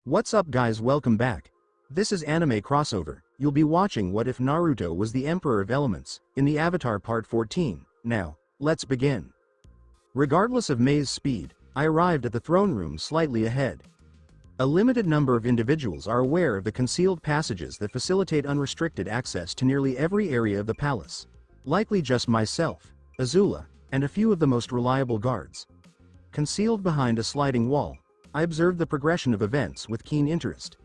What's up guys, welcome back. This is Anime Crossover. You'll be watching What If Naruto Was the Emperor of Elements, in the Avatar Part 14. Now, let's begin. Regardless of Mei's speed, I arrived at the throne room slightly ahead. A limited number of individuals are aware of the concealed passages that facilitate unrestricted access to nearly every area of the palace. Likely just myself, Azula, and a few of the most reliable guards. Concealed behind a sliding wall, I observed the progression of events with keen interest.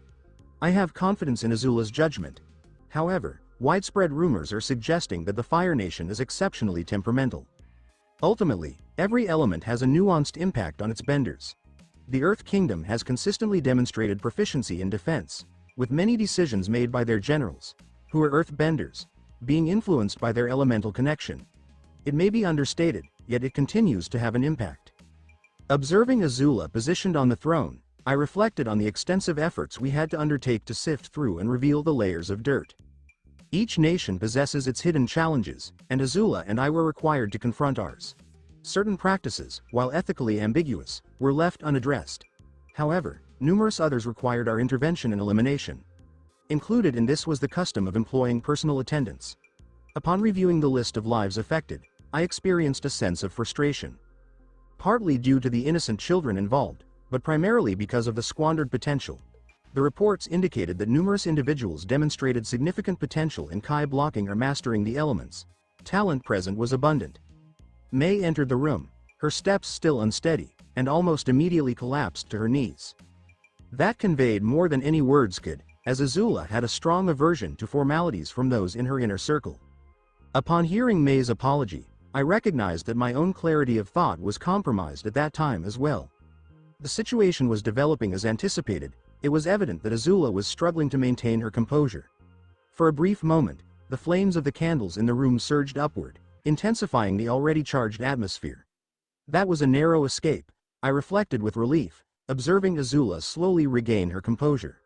I have confidence in Azula's judgment. However, widespread rumors are suggesting that the Fire Nation is exceptionally temperamental. Ultimately, every element has a nuanced impact on its benders. The Earth Kingdom has consistently demonstrated proficiency in defense, with many decisions made by their generals, who are Earth benders, being influenced by their elemental connection. It may be understated, yet it continues to have an impact. Observing Azula positioned on the throne, I reflected on the extensive efforts we had to undertake to sift through and reveal the layers of dirt. Each nation possesses its hidden challenges, and Azula and I were required to confront ours. Certain practices, while ethically ambiguous, were left unaddressed. However, numerous others required our intervention and elimination. Included in this was the custom of employing personal attendants. Upon reviewing the list of lives affected, I experienced a sense of frustration. Partly due to the innocent children involved, but primarily because of the squandered potential. The reports indicated that numerous individuals demonstrated significant potential in Kai blocking or mastering the elements. Talent present was abundant. Mei entered the room, her steps still unsteady, and almost immediately collapsed to her knees. That conveyed more than any words could, as Azula had a strong aversion to formalities from those in her inner circle. Upon hearing Mei's apology, I recognized that my own clarity of thought was compromised at that time as well. The situation was developing as anticipated. It was evident that Azula was struggling to maintain her composure. For a brief moment, the flames of the candles in the room surged upward, intensifying the already charged atmosphere. That was a narrow escape, I reflected with relief, observing Azula slowly regain her composure.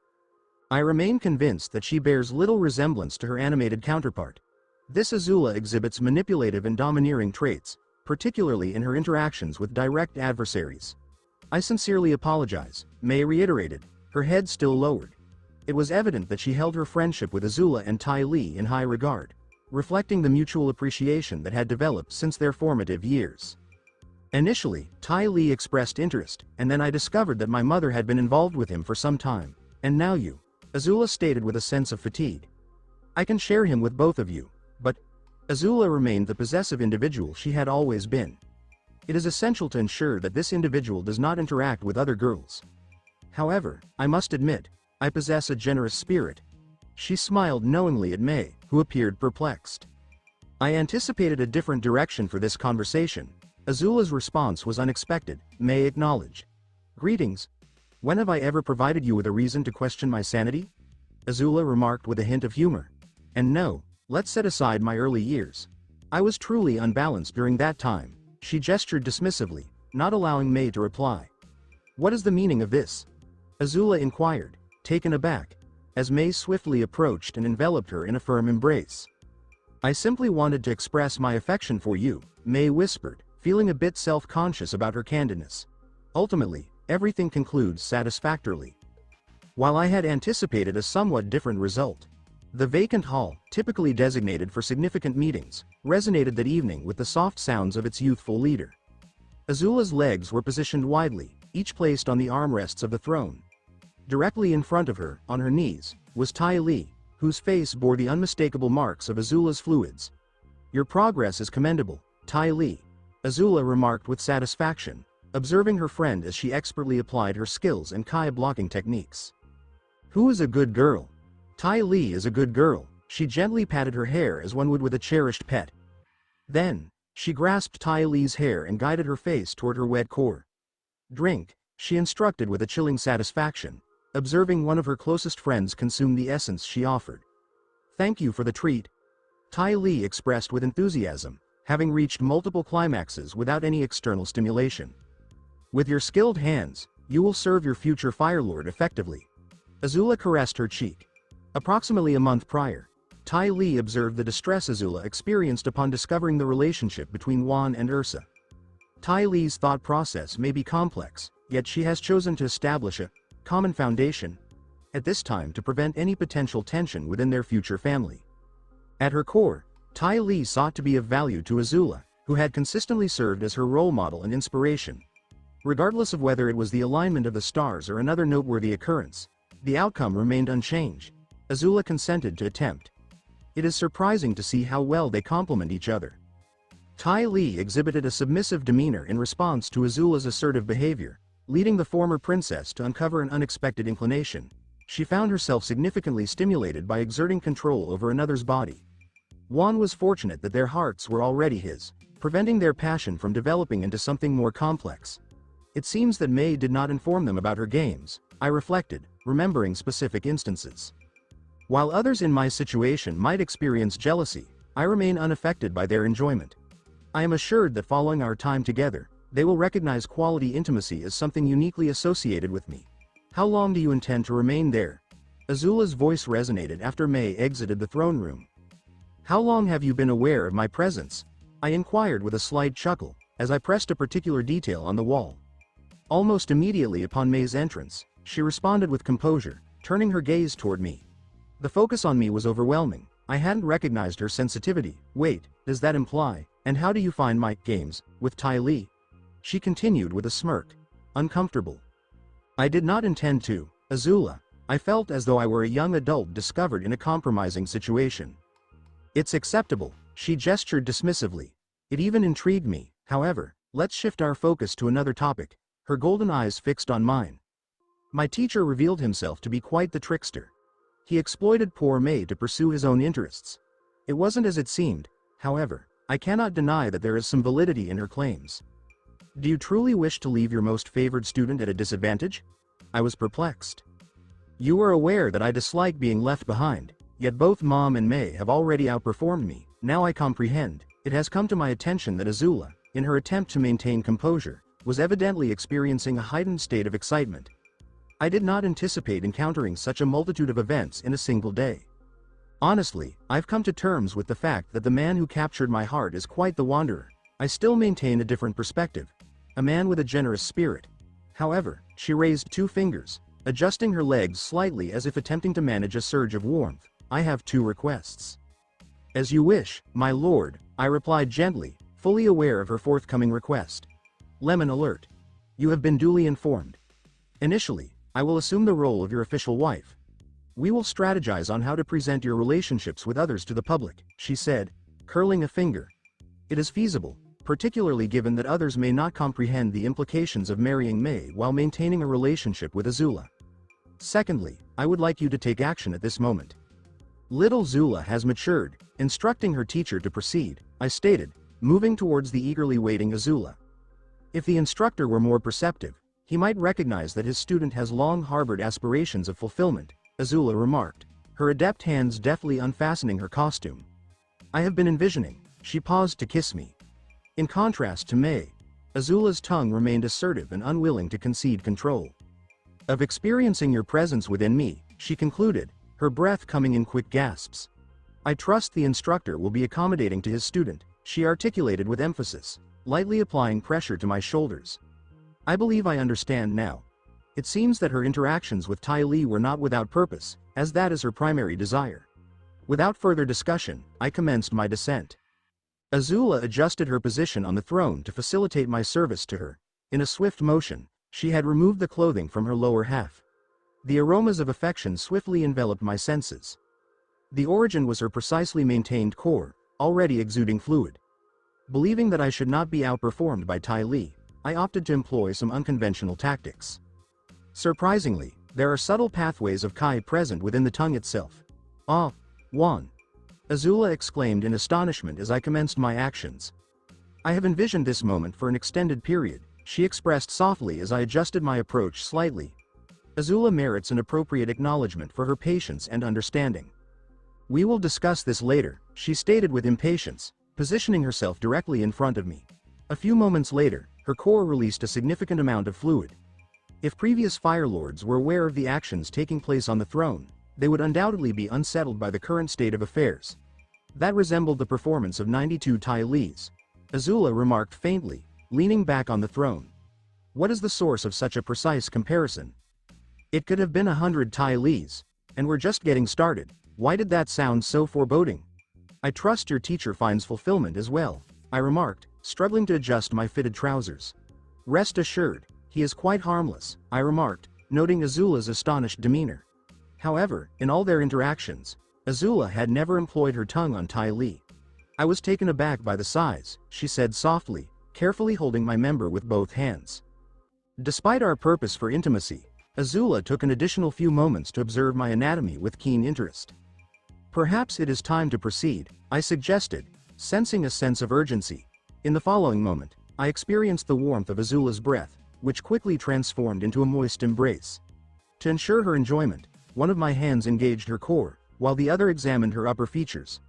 I remain convinced that she bears little resemblance to her animated counterpart. This Azula exhibits manipulative and domineering traits, particularly in her interactions with direct adversaries. I sincerely apologize, Mei reiterated, her head still lowered. It was evident that she held her friendship with Azula and Ty Lee in high regard, reflecting the mutual appreciation that had developed since their formative years. Initially, Ty Lee expressed interest, and then I discovered that my mother had been involved with him for some time. And now you, Azula stated with a sense of fatigue. I can share him with both of you, but Azula remained the possessive individual she had always been. It is essential to ensure that this individual does not interact with other girls. However, I must admit, I possess a generous spirit. She smiled knowingly at Mei, who appeared perplexed. I anticipated a different direction for this conversation. Azula's response was unexpected, Mei acknowledged. Greetings. When have I ever provided you with a reason to question my sanity? Azula remarked with a hint of humor. And no, let's set aside my early years. I was truly unbalanced during that time. She gestured dismissively, not allowing Mei to reply. What is the meaning of this? Azula inquired, taken aback, as Mei swiftly approached and enveloped her in a firm embrace. I simply wanted to express my affection for you, Mei whispered, feeling a bit self-conscious about her candidness. Ultimately, everything concludes satisfactorily. While I had anticipated a somewhat different result, the vacant hall, typically designated for significant meetings, resonated that evening with the soft sounds of its youthful leader. Azula's legs were positioned widely, each placed on the armrests of the throne. Directly in front of her, on her knees, was Ty Lee, whose face bore the unmistakable marks of Azula's fluids. Your progress is commendable, Ty Lee, Azula remarked with satisfaction, observing her friend as she expertly applied her skills and Kai blocking techniques. Who is a good girl? Ty Lee is a good girl. She gently patted her hair as one would with a cherished pet. Then, she grasped Ty Lee's hair and guided her face toward her wet core. Drink, she instructed with a chilling satisfaction, observing one of her closest friends consume the essence she offered. Thank you for the treat. Ty Lee expressed with enthusiasm, having reached multiple climaxes without any external stimulation. With your skilled hands, you will serve your future Fire Lord effectively. Azula caressed her cheek. Approximately a month prior, Ty Lee observed the distress Azula experienced upon discovering the relationship between Wan and Ursa. Ty Lee's thought process may be complex, yet she has chosen to establish a common foundation at this time to prevent any potential tension within their future family. At her core, Ty Lee sought to be of value to Azula, who had consistently served as her role model and inspiration. Regardless of whether it was the alignment of the stars or another noteworthy occurrence, the outcome remained unchanged. Azula consented to attempt. It is surprising to see how well they complement each other. Ty Lee exhibited a submissive demeanor in response to Azula's assertive behavior, leading the former princess to uncover an unexpected inclination. She found herself significantly stimulated by exerting control over another's body. Juan was fortunate that their hearts were already his, preventing their passion from developing into something more complex. It seems that May did not inform them about her games, I reflected, remembering specific instances. While others in my situation might experience jealousy, I remain unaffected by their enjoyment. I am assured that following our time together, they will recognize quality intimacy as something uniquely associated with me. How long do you intend to remain there? Azula's voice resonated after May exited the throne room. How long have you been aware of my presence? I inquired with a slight chuckle, as I pressed a particular detail on the wall. Almost immediately upon May's entrance, she responded with composure, turning her gaze toward me. The focus on me was overwhelming. I hadn't recognized her sensitivity. Wait, does that imply, and how do you find my games with Ty Lee? She continued with a smirk. Uncomfortable. I did not intend to, Azula. I felt as though I were a young adult discovered in a compromising situation. It's acceptable, she gestured dismissively. It even intrigued me. However, let's shift our focus to another topic, her golden eyes fixed on mine. My teacher revealed himself to be quite the trickster. He exploited poor May to pursue his own interests. It wasn't as it seemed, however. I cannot deny that there is some validity in her claims. Do you truly wish to leave your most favored student at a disadvantage? I was perplexed. You are aware that I dislike being left behind, yet both Mom and May have already outperformed me. Now I comprehend. It has come to my attention that Azula, in her attempt to maintain composure, was evidently experiencing a heightened state of excitement. I did not anticipate encountering such a multitude of events in a single day. Honestly, I've come to terms with the fact that the man who captured my heart is quite the wanderer. I still maintain a different perspective. A man with a generous spirit. However, she raised two fingers, adjusting her legs slightly as if attempting to manage a surge of warmth. I have two requests. As you wish, my lord, I replied gently, fully aware of her forthcoming request. Lemon alert. You have been duly informed. Initially, I will assume the role of your official wife. We will strategize on how to present your relationships with others to the public, she said, curling a finger. It is feasible, particularly given that others may not comprehend the implications of marrying May while maintaining a relationship with Azula. Secondly, I would like you to take action at this moment. Little Zula has matured, instructing her teacher to proceed, I stated, moving towards the eagerly waiting Azula. If the instructor were more perceptive, he might recognize that his student has long harbored aspirations of fulfillment, Azula remarked, her adept hands deftly unfastening her costume. I have been envisioning. She paused to kiss me. In contrast to May, Azula's tongue remained assertive and unwilling to concede control. Of experiencing your presence within me, she concluded, her breath coming in quick gasps. I trust the instructor will be accommodating to his student, she articulated with emphasis, lightly applying pressure to my shoulders. I believe I understand now. It seems that her interactions with Ty Lee were not without purpose, as that is her primary desire. Without further discussion, I commenced my descent. Azula adjusted her position on the throne to facilitate my service to her. In a swift motion, she had removed the clothing from her lower half. The aromas of affection swiftly enveloped my senses. The origin was her precisely maintained core, already exuding fluid. Believing that I should not be outperformed by Ty Lee, I opted to employ some unconventional tactics. Surprisingly, there are subtle pathways of Kai present within the tongue itself. Ah, Juan! Azula exclaimed in astonishment as I commenced my actions. I have envisioned this moment for an extended period, she expressed softly as I adjusted my approach slightly. Azula merits an appropriate acknowledgement for her patience and understanding. We will discuss this later, she stated with impatience, positioning herself directly in front of me. A few moments later, her core released a significant amount of fluid. If previous Fire Lords were aware of the actions taking place on the throne, they would undoubtedly be unsettled by the current state of affairs. That resembled the performance of 92 Ty Lees. Azula remarked faintly, leaning back on the throne. What is the source of such a precise comparison? It could have been 100 Ty Lees. And we're just getting started. Why did that sound so foreboding? I trust your teacher finds fulfillment as well, I remarked, struggling to adjust my fitted trousers. Rest assured, he is quite harmless, I remarked, noting Azula's astonished demeanor. However, in all their interactions, Azula had never employed her tongue on Ty Lee. I was taken aback by the size, she said softly, carefully holding my member with both hands. Despite our purpose for intimacy, Azula took an additional few moments to observe my anatomy with keen interest. Perhaps it is time to proceed, I suggested, sensing a sense of urgency. In the following moment, I experienced the warmth of Azula's breath, which quickly transformed into a moist embrace. To ensure her enjoyment, one of my hands engaged her core, while the other examined her upper features.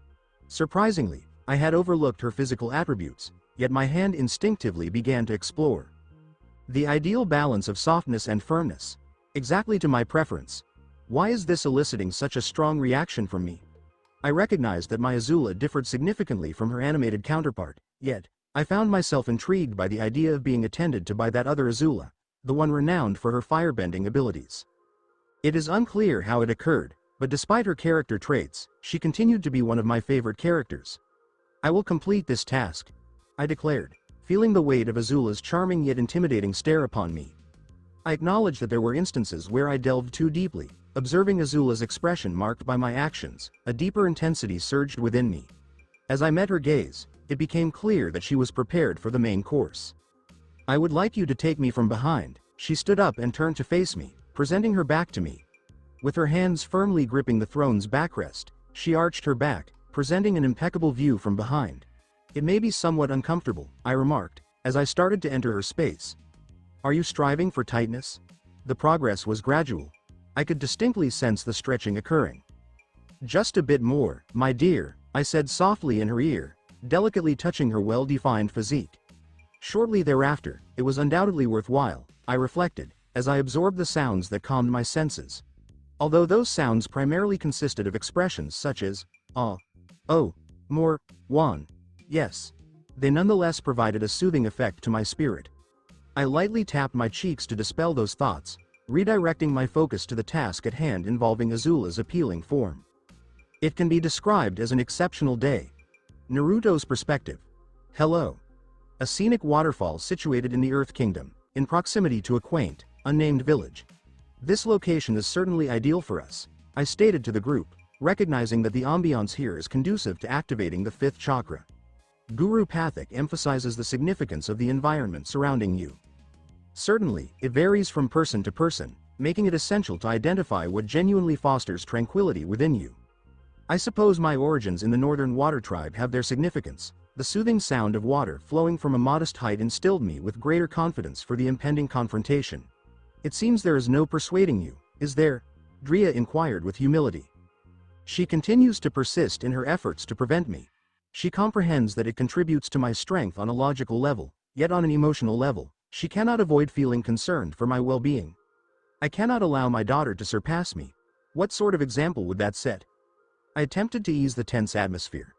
Surprisingly, I had overlooked her physical attributes, yet my hand instinctively began to explore. The ideal balance of softness and firmness. Exactly to my preference. Why is this eliciting such a strong reaction from me? I recognized that my Azula differed significantly from her animated counterpart, yet, I found myself intrigued by the idea of being attended to by that other Azula, the one renowned for her firebending abilities. It is unclear how it occurred, but despite her character traits, she continued to be one of my favorite characters. I will complete this task, I declared, feeling the weight of Azula's charming yet intimidating stare upon me. I acknowledge that there were instances where I delved too deeply, observing Azula's expression marked by my actions, a deeper intensity surged within me. As I met her gaze, it became clear that she was prepared for the main course. I would like you to take me from behind. She stood up and turned to face me, presenting her back to me. With her hands firmly gripping the throne's backrest, she arched her back, presenting an impeccable view from behind. It may be somewhat uncomfortable, I remarked, as I started to enter her space. Are you striving for tightness? The progress was gradual. I could distinctly sense the stretching occurring. Just a bit more, my dear, I said softly in her ear, delicately touching her well-defined physique. Shortly thereafter, it was undoubtedly worthwhile, I reflected, as I absorbed the sounds that calmed my senses. Although those sounds primarily consisted of expressions such as, ah, oh, more, wan, yes. They nonetheless provided a soothing effect to my spirit. I lightly tapped my cheeks to dispel those thoughts, redirecting my focus to the task at hand involving Azula's appealing form. It can be described as an exceptional day. Naruto's perspective. Hello. A scenic waterfall situated in the Earth Kingdom, in proximity to a quaint, unnamed village. This location is certainly ideal for us, I stated to the group, recognizing that the ambiance here is conducive to activating the fifth chakra. Guru Pathak emphasizes the significance of the environment surrounding you. Certainly, it varies from person to person, making it essential to identify what genuinely fosters tranquility within you. I suppose my origins in the Northern Water Tribe have their significance. The soothing sound of water flowing from a modest height instilled me with greater confidence for the impending confrontation. It seems there is no persuading you, is there? Drea inquired with humility. She continues to persist in her efforts to prevent me. She comprehends that it contributes to my strength on a logical level, yet on an emotional level, she cannot avoid feeling concerned for my well-being. I cannot allow my daughter to surpass me. What sort of example would that set? I attempted to ease the tense atmosphere.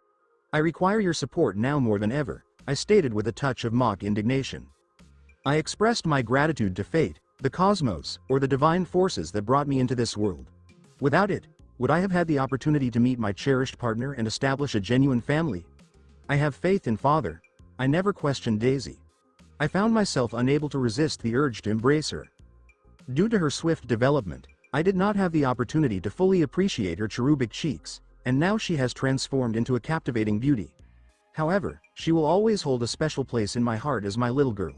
I require your support now more than ever, I stated with a touch of mock indignation. I expressed my gratitude to fate, the cosmos, or the divine forces that brought me into this world. Without it, would I have had the opportunity to meet my cherished partner and establish a genuine family? I have faith in Father. I never questioned Daisy. I found myself unable to resist the urge to embrace her. Due to her swift development, I did not have the opportunity to fully appreciate her cherubic cheeks, and now she has transformed into a captivating beauty. However, she will always hold a special place in my heart as my little girl.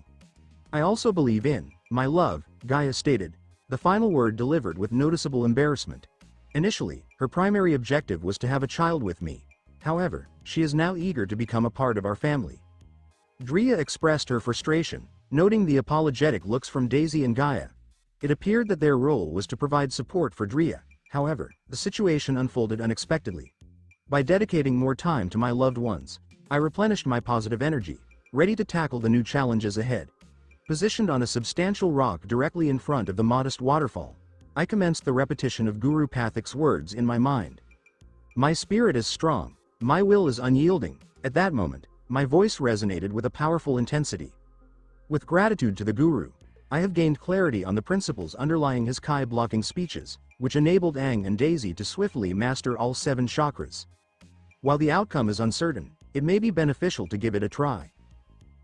I also believe in my love, Gaia stated, the final word delivered with noticeable embarrassment. Initially, her primary objective was to have a child with me. However, she is now eager to become a part of our family. Drea expressed her frustration, noting the apologetic looks from Daisy and Gaia. It appeared that their role was to provide support for Drea. However, the situation unfolded unexpectedly. By dedicating more time to my loved ones, I replenished my positive energy, ready to tackle the new challenges ahead. Positioned on a substantial rock directly in front of the modest waterfall, I commenced the repetition of Guru Pathak's words in my mind. My spirit is strong, my will is unyielding. At that moment, my voice resonated with a powerful intensity. With gratitude to the Guru, I have gained clarity on the principles underlying his Kai blocking speeches, which enabled Aang and Daisy to swiftly master all 7 chakras. While the outcome is uncertain, it may be beneficial to give it a try.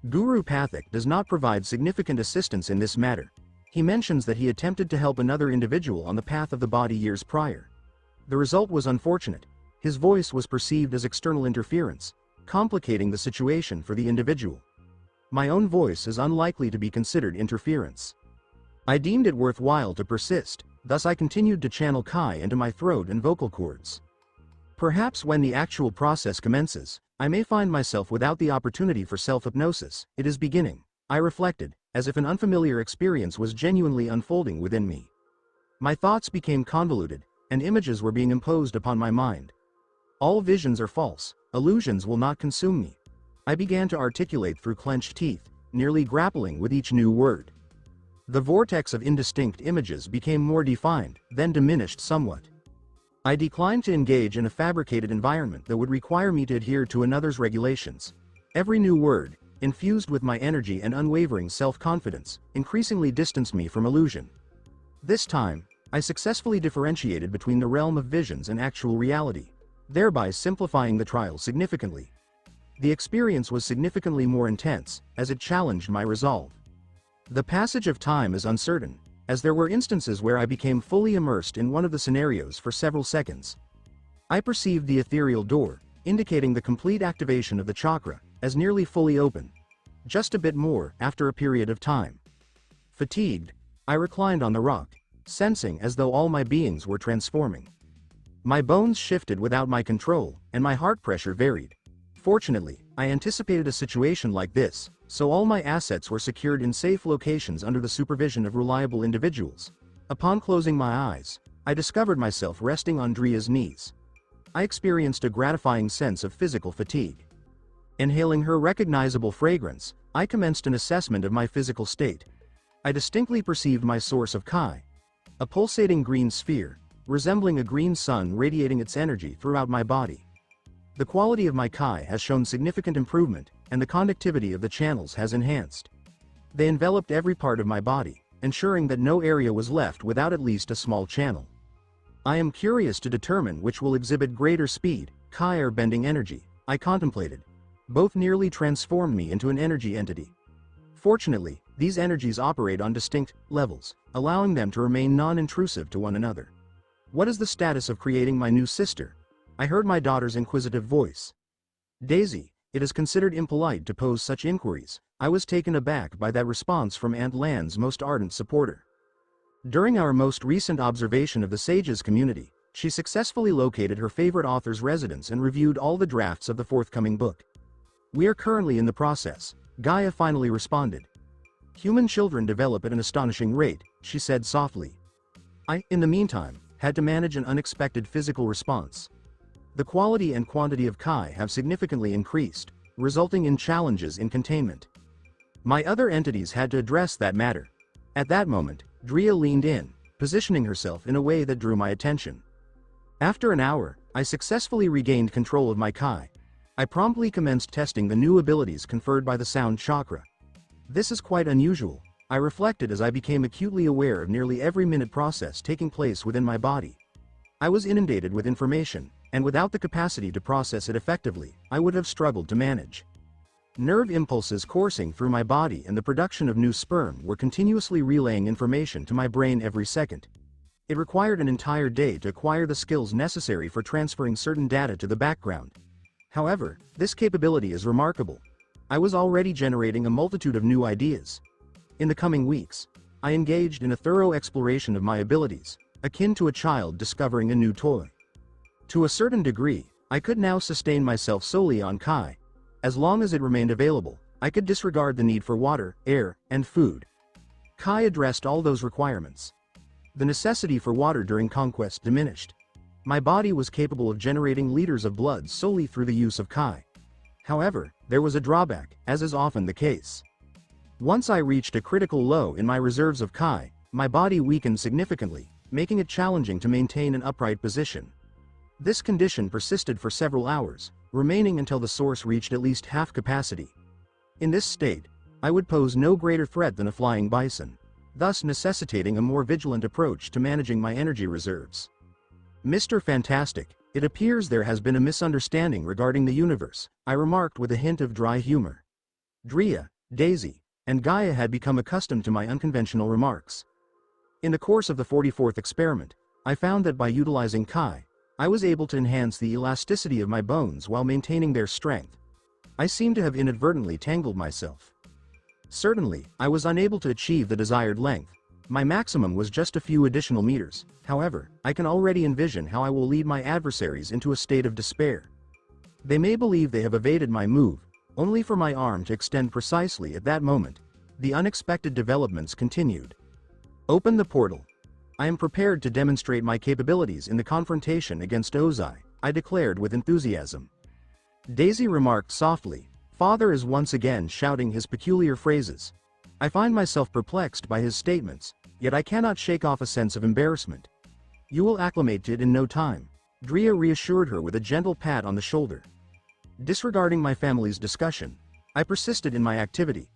Guru Pathak does not provide significant assistance in this matter. He mentions that he attempted to help another individual on the path of the body years prior. The result was unfortunate. His voice was perceived as external interference, complicating the situation for the individual. My own voice is unlikely to be considered interference. I deemed it worthwhile to persist, thus I continued to channel Kai into my throat and vocal cords. Perhaps when the actual process commences, I may find myself without the opportunity for self-hypnosis. It is beginning, I reflected, as if an unfamiliar experience was genuinely unfolding within me. My thoughts became convoluted, and images were being imposed upon my mind. All visions are false, illusions will not consume me. I began to articulate through clenched teeth, nearly grappling with each new word. The vortex of indistinct images became more defined, then diminished somewhat. I declined to engage in a fabricated environment that would require me to adhere to another's regulations. Every new word, infused with my energy and unwavering self-confidence, increasingly distanced me from illusion. This time, I successfully differentiated between the realm of visions and actual reality, thereby simplifying the trial significantly. The experience was significantly more intense, as it challenged my resolve. The passage of time is uncertain, as there were instances where I became fully immersed in one of the scenarios for several seconds. I perceived the ethereal door, indicating the complete activation of the chakra, as nearly fully open. Just a bit more, after a period of time. Fatigued, I reclined on the rock, sensing as though all my beings were transforming. My bones shifted without my control, and my heart pressure varied. Fortunately, I anticipated a situation like this, so all my assets were secured in safe locations under the supervision of reliable individuals. Upon closing my eyes, I discovered myself resting on Dria's knees. I experienced a gratifying sense of physical fatigue. Inhaling her recognizable fragrance, I commenced an assessment of my physical state. I distinctly perceived my source of Kai, a pulsating green sphere, resembling a green sun radiating its energy throughout my body. The quality of my Kai has shown significant improvement, and the conductivity of the channels has enhanced. They enveloped every part of my body, ensuring that no area was left without at least a small channel. I am curious to determine which will exhibit greater speed, Kai or bending energy, I contemplated. Both nearly transformed me into an energy entity. Fortunately, these energies operate on distinct levels, allowing them to remain non-intrusive to one another. What is the status of creating my new sister? I heard my daughter's inquisitive voice. Daisy, it is considered impolite to pose such inquiries. I was taken aback by that response from Aunt Lan's most ardent supporter. During our most recent observation of the Sages community, she successfully located her favorite author's residence and reviewed all the drafts of the forthcoming book. We are currently in the process, Gaia finally responded. Human children develop at an astonishing rate, she said softly. I, in the meantime, had to manage an unexpected physical response. The quality and quantity of Kai have significantly increased, resulting in challenges in containment. My other entities had to address that matter. At that moment, Dria leaned in, positioning herself in a way that drew my attention. After an hour, I successfully regained control of my Kai. I promptly commenced testing the new abilities conferred by the sound chakra. This is quite unusual, I reflected as I became acutely aware of nearly every minute process taking place within my body. I was inundated with information, and without the capacity to process it effectively, I would have struggled to manage. Nerve impulses coursing through my body and the production of new sperm were continuously relaying information to my brain every second. It required an entire day to acquire the skills necessary for transferring certain data to the background. However, this capability is remarkable. I was already generating a multitude of new ideas. In the coming weeks, I engaged in a thorough exploration of my abilities, akin to a child discovering a new toy. To a certain degree, I could now sustain myself solely on Kai. As long as it remained available, I could disregard the need for water, air, and food. Kai addressed all those requirements. The necessity for water during conquest diminished. My body was capable of generating liters of blood solely through the use of Kai. However, there was a drawback, as is often the case. Once I reached a critical low in my reserves of Kai, my body weakened significantly, making it challenging to maintain an upright position. This condition persisted for several hours, remaining until the source reached at least half capacity. In this state, I would pose no greater threat than a flying bison. thus necessitating a more vigilant approach to managing my energy reserves. Mr. Fantastic, it appears there has been a misunderstanding regarding the universe, I remarked with a hint of dry humor. Drea, Daisy, and Gaia had become accustomed to my unconventional remarks. In the course of the 44th experiment, I found that by utilizing Kai, I was able to enhance the elasticity of my bones while maintaining their strength. I seem to have inadvertently tangled myself. Certainly, I was unable to achieve the desired length. My maximum was just a few additional meters. However, I can already envision how I will lead my adversaries into a state of despair. They may believe they have evaded my move, only for my arm to extend precisely at that moment. The unexpected developments continued. Open the portal. I am prepared to demonstrate my capabilities in the confrontation against Ozai, I declared with enthusiasm. Daisy remarked softly, Father is once again shouting his peculiar phrases. I find myself perplexed by his statements, yet I cannot shake off a sense of embarrassment. You will acclimate to it in no time, Drea reassured her with a gentle pat on the shoulder. Disregarding my family's discussion, I persisted in my activity,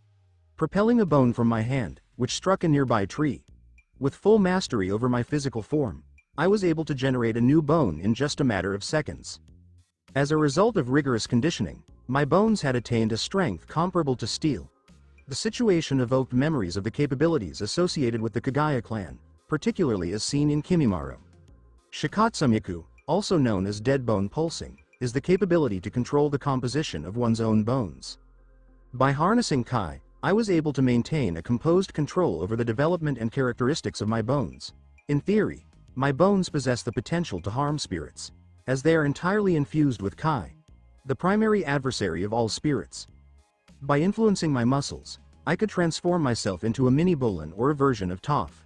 propelling a bone from my hand, which struck a nearby tree. With full mastery over my physical form, I was able to generate a new bone in just a matter of seconds. As a result of rigorous conditioning, my bones had attained a strength comparable to steel. The situation evoked memories of the capabilities associated with the Kagaya clan, particularly as seen in Kimimaro. Shikatsumiku, also known as dead bone pulsing, is the capability to control the composition of one's own bones. By harnessing Kai, I was able to maintain a composed control over the development and characteristics of my bones. In theory, my bones possess the potential to harm spirits, as they are entirely infused with Kai, the primary adversary of all spirits. By influencing my muscles, I could transform myself into a mini-Bolin or a version of Toph.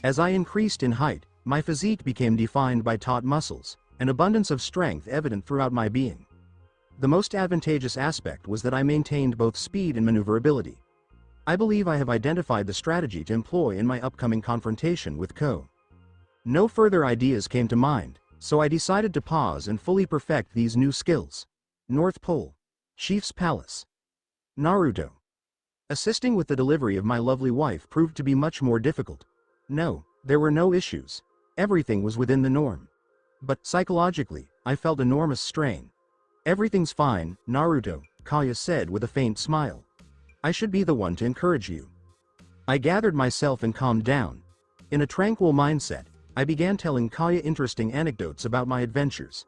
As I increased in height, my physique became defined by taut muscles, an abundance of strength evident throughout my being. The most advantageous aspect was that I maintained both speed and maneuverability. I believe I have identified the strategy to employ in my upcoming confrontation with Ko. No further ideas came to mind, so I decided to pause and fully perfect these new skills. North Pole. Chief's Palace. Naruto. Assisting with the delivery of my lovely wife proved to be much more difficult. No, there were no issues. Everything was within the norm. But, psychologically, I felt enormous strain. Everything's fine, Naruto, Kaya said with a faint smile. I should be the one to encourage you. I gathered myself and calmed down. In a tranquil mindset, I began telling Kaya interesting anecdotes about my adventures.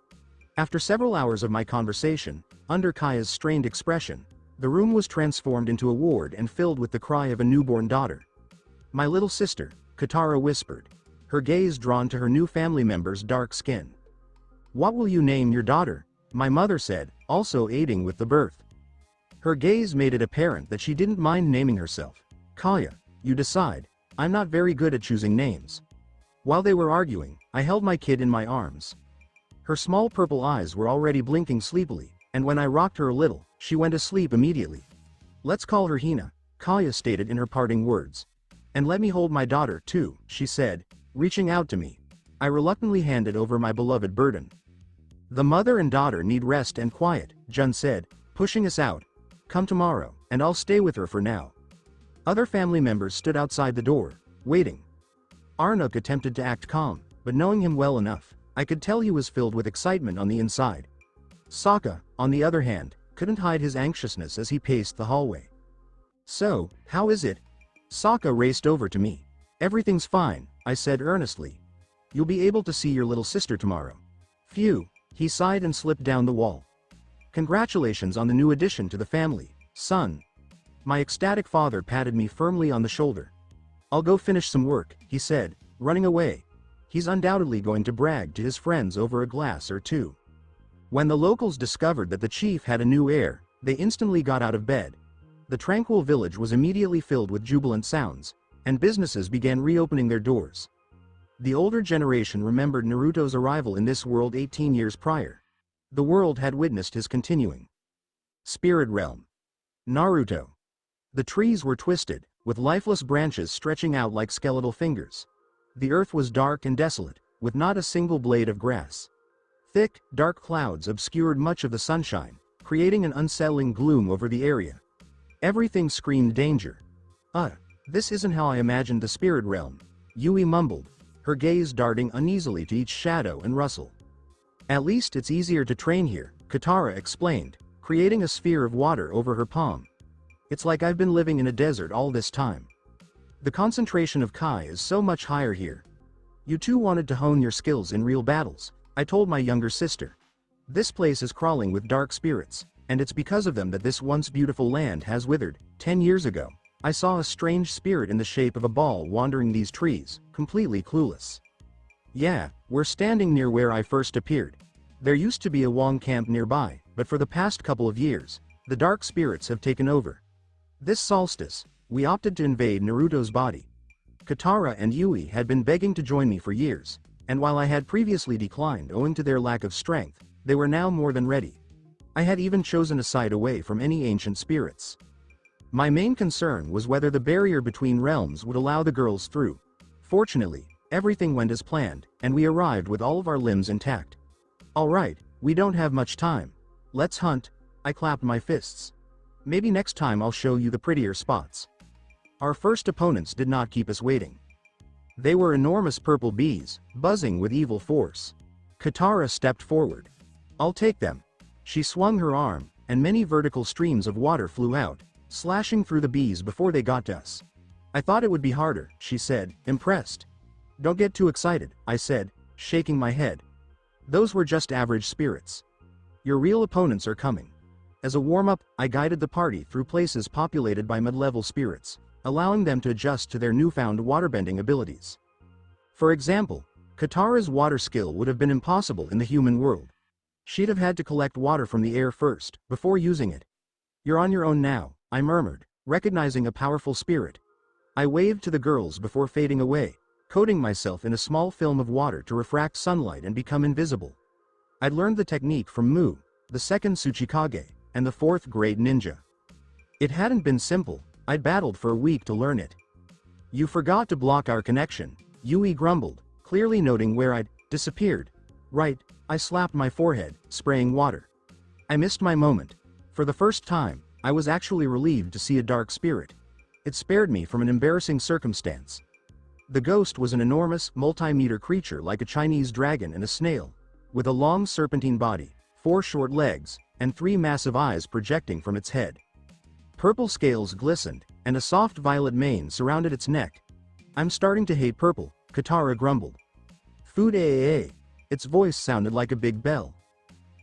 After several hours of my conversation, under Kaya's strained expression, the room was transformed into a ward and filled with the cry of a newborn daughter. My little sister, Katara whispered, her gaze drawn to her new family member's dark skin. What will you name your daughter? My mother said, also aiding with the birth. Her gaze made it apparent that she didn't mind naming herself. Kaya, you decide, I'm not very good at choosing names. While they were arguing, I held my kid in my arms. Her small purple eyes were already blinking sleepily, and when I rocked her a little, she went asleep immediately. Let's call her Hina, Kaya stated in her parting words. And let me hold my daughter too, she said, reaching out to me. I reluctantly handed over my beloved burden. The mother and daughter need rest and quiet, Jun said, pushing us out. Come tomorrow, and I'll stay with her for now. Other family members stood outside the door, waiting. Arnuk attempted to act calm, but knowing him well enough, I could tell he was filled with excitement on the inside. Sokka, on the other hand, couldn't hide his anxiousness as he paced the hallway. So, how is it? Sokka raced over to me. Everything's fine, I said earnestly. You'll be able to see your little sister tomorrow. Phew, he sighed and slipped down the wall. Congratulations on the new addition to the family, son. My ecstatic father patted me firmly on the shoulder. I'll go finish some work, he said, running away. He's undoubtedly going to brag to his friends over a glass or two. When the locals discovered that the chief had a new heir, they instantly got out of bed. The tranquil village was immediately filled with jubilant sounds, and businesses began reopening their doors. The older generation remembered Naruto's arrival in this world 18 years prior. The world had witnessed his continuing spirit realm. Naruto. The trees were twisted, with lifeless branches stretching out like skeletal fingers. The earth was dark and desolate, with not a single blade of grass. Thick, dark clouds obscured much of the sunshine, creating an unsettling gloom over the area. Everything screamed danger. This isn't how I imagined the spirit realm, Yui mumbled, her gaze darting uneasily to each shadow and rustle. At least it's easier to train here, Katara explained, creating a sphere of water over her palm. It's like I've been living in a desert all this time. The concentration of Kai is so much higher here. You two wanted to hone your skills in real battles, I told my younger sister. This place is crawling with dark spirits, and it's because of them that this once beautiful land has withered. 10 years ago, I saw a strange spirit in the shape of a ball wandering these trees, completely clueless. Yeah, we're standing near where I first appeared. There used to be a Wong camp nearby, but for the past couple of years, the dark spirits have taken over. This solstice, we opted to invade Naruto's body. Katara and Yui had been begging to join me for years, and while I had previously declined owing to their lack of strength, they were now more than ready. I had even chosen a side away from any ancient spirits. My main concern was whether the barrier between realms would allow the girls through. Fortunately, everything went as planned, and we arrived with all of our limbs intact. Alright, we don't have much time. Let's hunt, I clapped my fists. Maybe next time I'll show you the prettier spots. Our first opponents did not keep us waiting. They were enormous purple bees, buzzing with evil force. Katara stepped forward. I'll take them. She swung her arm, and many vertical streams of water flew out, slashing through the bees before they got to us. I thought it would be harder, she said, impressed. Don't get too excited, I said, shaking my head. Those were just average spirits. Your real opponents are coming. As a warm-up, I guided the party through places populated by mid-level spirits, allowing them to adjust to their newfound waterbending abilities. For example, Katara's water skill would have been impossible in the human world. She'd have had to collect water from the air first, before using it. You're on your own now, I murmured, recognizing a powerful spirit. I waved to the girls before fading away, coating myself in a small film of water to refract sunlight and become invisible. I'd learned the technique from Mu, the second Tsuchikage, and the fourth grade ninja. It hadn't been simple, I'd battled for a week to learn it. You forgot to block our connection, Yui grumbled, clearly noting where I'd disappeared. Right, I slapped my forehead, spraying water. I missed my moment. For the first time, I was actually relieved to see a dark spirit. It spared me from an embarrassing circumstance. The ghost was an enormous, multi-meter creature like a Chinese dragon and a snail, with a long serpentine body, 4 short legs, and 3 massive eyes projecting from its head. Purple scales glistened, and a soft violet mane surrounded its neck. I'm starting to hate purple, Katara grumbled. Food AAA. Its voice sounded like a big bell.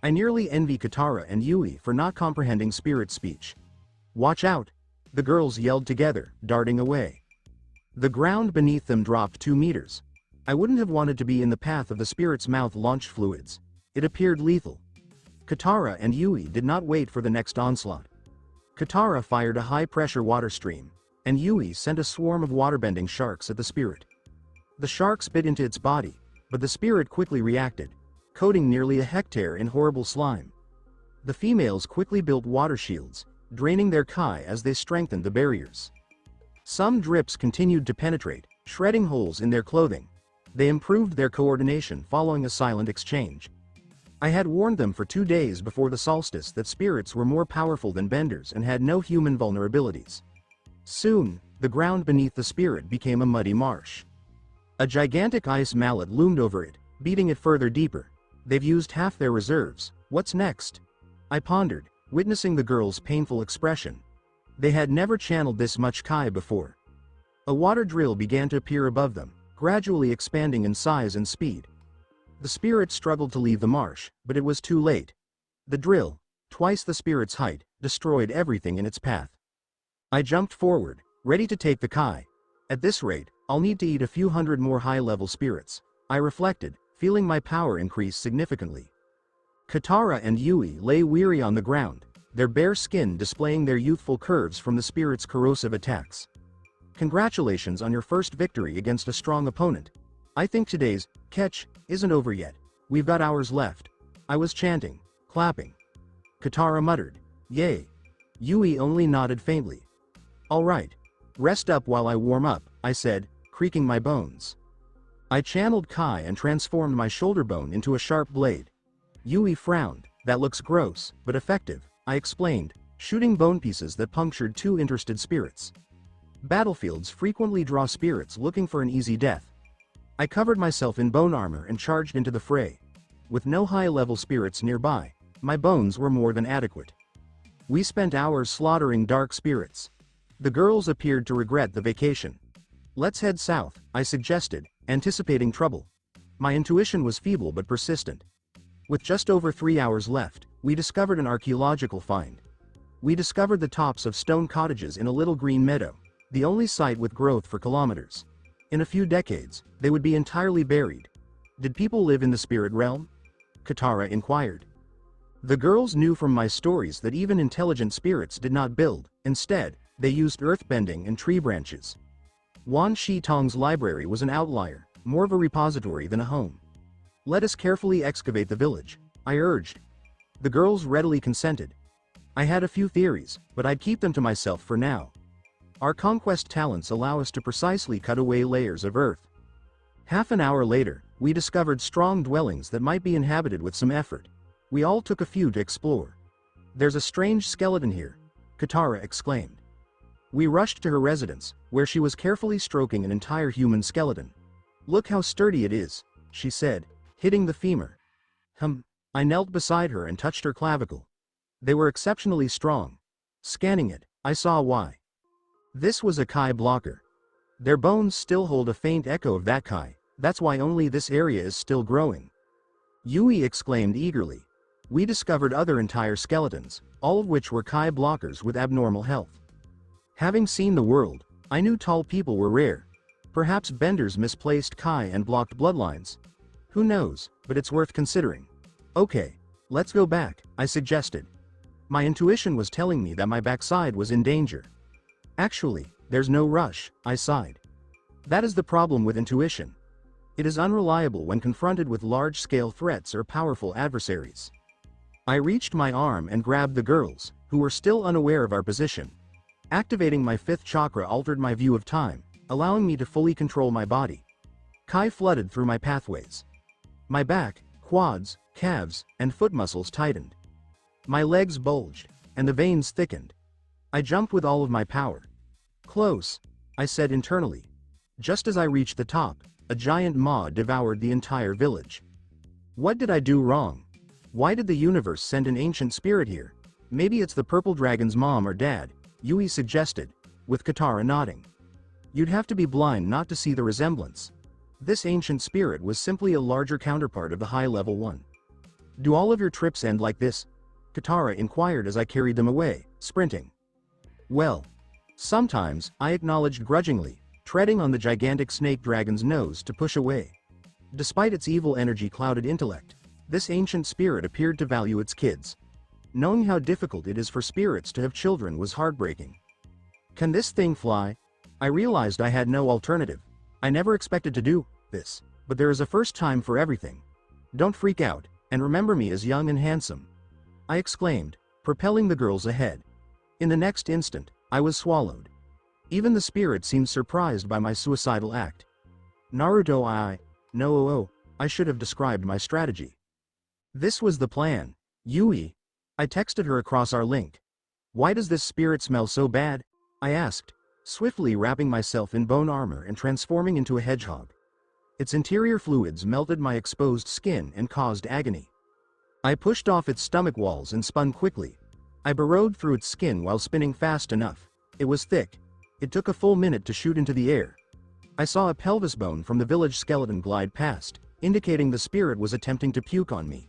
I nearly envy Katara and Yui for not comprehending spirit speech. Watch out! The girls yelled together, darting away. The ground beneath them dropped 2 meters. I wouldn't have wanted to be in the path of the spirit's mouth-launched fluids. It appeared lethal. Katara and Yui did not wait for the next onslaught. Katara fired a high-pressure water stream, and Yui sent a swarm of waterbending sharks at the spirit. The sharks bit into its body, but the spirit quickly reacted, coating nearly a hectare in horrible slime. The females quickly built water shields, draining their Kai as they strengthened the barriers. Some drips continued to penetrate, shredding holes in their clothing. They improved their coordination following a silent exchange. I had warned them for 2 days before the solstice that spirits were more powerful than benders and had no human vulnerabilities. Soon, the ground beneath the spirit became a muddy marsh. A gigantic ice mallet loomed over it, beating it further deeper. They've used half their reserves. What's next? I pondered, witnessing the girls' painful expression. They had never channeled this much Kai before. A water drill began to appear above them, gradually expanding in size and speed. The spirit struggled to leave the marsh, but it was too late. The drill, twice the spirit's height, destroyed everything in its path. I jumped forward, ready to take the Kai. At this rate, I'll need to eat a few hundred more high-level spirits, I reflected, feeling my power increase significantly. Katara and Yui lay weary on the ground, their bare skin displaying their youthful curves from the spirit's corrosive attacks. Congratulations on your first victory against a strong opponent. I think today's catch isn't over yet. We've got hours left. I was chanting, clapping. Katara muttered, yay. Yui only nodded faintly. All right. Rest up while I warm up, I said, creaking my bones. I channeled Kai and transformed my shoulder bone into a sharp blade. Yui frowned. That looks gross, but effective, I explained, shooting bone pieces that punctured 2 interested spirits. Battlefields frequently draw spirits looking for an easy death. I covered myself in bone armor and charged into the fray. With no high-level spirits nearby, my bones were more than adequate. We spent hours slaughtering dark spirits. The girls appeared to regret the vacation. Let's head south, I suggested, anticipating trouble. My intuition was feeble but persistent. With just over 3 hours left, we discovered an archaeological find. We discovered the tops of stone cottages in a little green meadow, the only site with growth for kilometers. In a few decades, they would be entirely buried. Did people live in the spirit realm? Katara inquired. The girls knew from my stories that even intelligent spirits did not build. Instead, they used earthbending and tree branches. Wan Shi Tong's library was an outlier, more of a repository than a home. Let us carefully excavate the village, I urged. The girls readily consented. I had a few theories, but I'd keep them to myself for now. Our conquest talents allow us to precisely cut away layers of earth. Half an hour later, we discovered strong dwellings that might be inhabited with some effort. We all took a few to explore. There's a strange skeleton here, Katara exclaimed. We rushed to her residence, where she was carefully stroking an entire human skeleton. Look how sturdy it is, she said, hitting the femur. I knelt beside her and touched her clavicle. They were exceptionally strong. Scanning it, I saw why. This was a Kai blocker. Their bones still hold a faint echo of that Kai, that's why only this area is still growing. Yui exclaimed eagerly. We discovered other entire skeletons, all of which were Kai blockers with abnormal health. Having seen the world, I knew tall people were rare. Perhaps benders misplaced Kai and blocked bloodlines. Who knows, but it's worth considering. Okay, let's go back, I suggested. My intuition was telling me that my backside was in danger. Actually, there's no rush, I sighed. That is the problem with intuition. It is unreliable when confronted with large-scale threats or powerful adversaries. I reached my arm and grabbed the girls, who were still unaware of our position. Activating my fifth chakra altered my view of time, allowing me to fully control my body. Kai flooded through my pathways. My back, quads, calves, and foot muscles tightened. My legs bulged, and the veins thickened. I jumped with all of my power. Close, I said internally. Just as I reached the top, a giant maw devoured the entire village. What did I do wrong? Why did the universe send an ancient spirit here? Maybe it's the purple dragon's mom or dad, Yui suggested, with Katara nodding. You'd have to be blind not to see the resemblance. This ancient spirit was simply a larger counterpart of the high-level one. Do all of your trips end like this? Katara inquired as I carried them away, sprinting. Well, sometimes, I acknowledged grudgingly, treading on the gigantic snake dragon's nose to push away. Despite its evil energy-clouded intellect, this ancient spirit appeared to value its kids. Knowing how difficult it is for spirits to have children was heartbreaking. Can this thing fly? I realized I had no alternative. I never expected to do this, but there is a first time for everything. Don't freak out, and remember me as young and handsome, I exclaimed, propelling the girls ahead. In the next instant, I was swallowed. Even the spirit seemed surprised by my suicidal act. Naruto I should have described my strategy. This was the plan. Yui. I texted her across our link. Why does this spirit smell so bad? I asked, swiftly wrapping myself in bone armor and transforming into a hedgehog. Its interior fluids melted my exposed skin and caused agony. I pushed off its stomach walls and spun quickly. I burrowed through its skin while spinning fast enough. It was thick. It took a full minute to shoot into the air. I saw a pelvis bone from the village skeleton glide past, indicating the spirit was attempting to puke on me.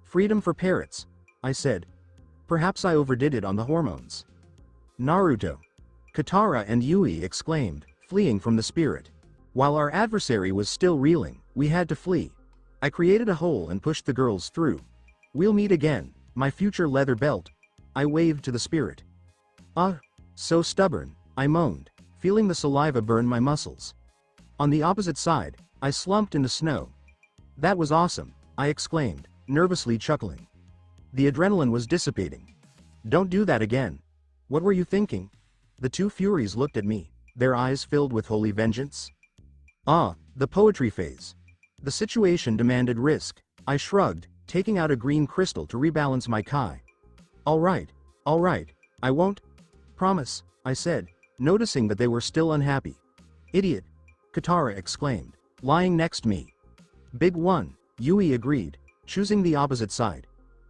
Freedom for parrots, I said. Perhaps I overdid it on the hormones. Naruto. Katara and Yui exclaimed, fleeing from the spirit. While our adversary was still reeling, we had to flee. I created a hole and pushed the girls through. We'll meet again, my future leather belt. I waved to the spirit. So stubborn, I moaned, feeling the saliva burn my muscles. On the opposite side, I slumped in the snow. That was awesome, I exclaimed, nervously chuckling. The adrenaline was dissipating. Don't do that again. What were you thinking? The two Furies looked at me, their eyes filled with holy vengeance. The poetry phase. The situation demanded risk. I shrugged, taking out a green crystal to rebalance my Kai. All right, I won't. Promise, I said, noticing that they were still unhappy. "Idiot!" Katara exclaimed. "Lying next me." "Big one," Yui agreed, choosing the opposite side.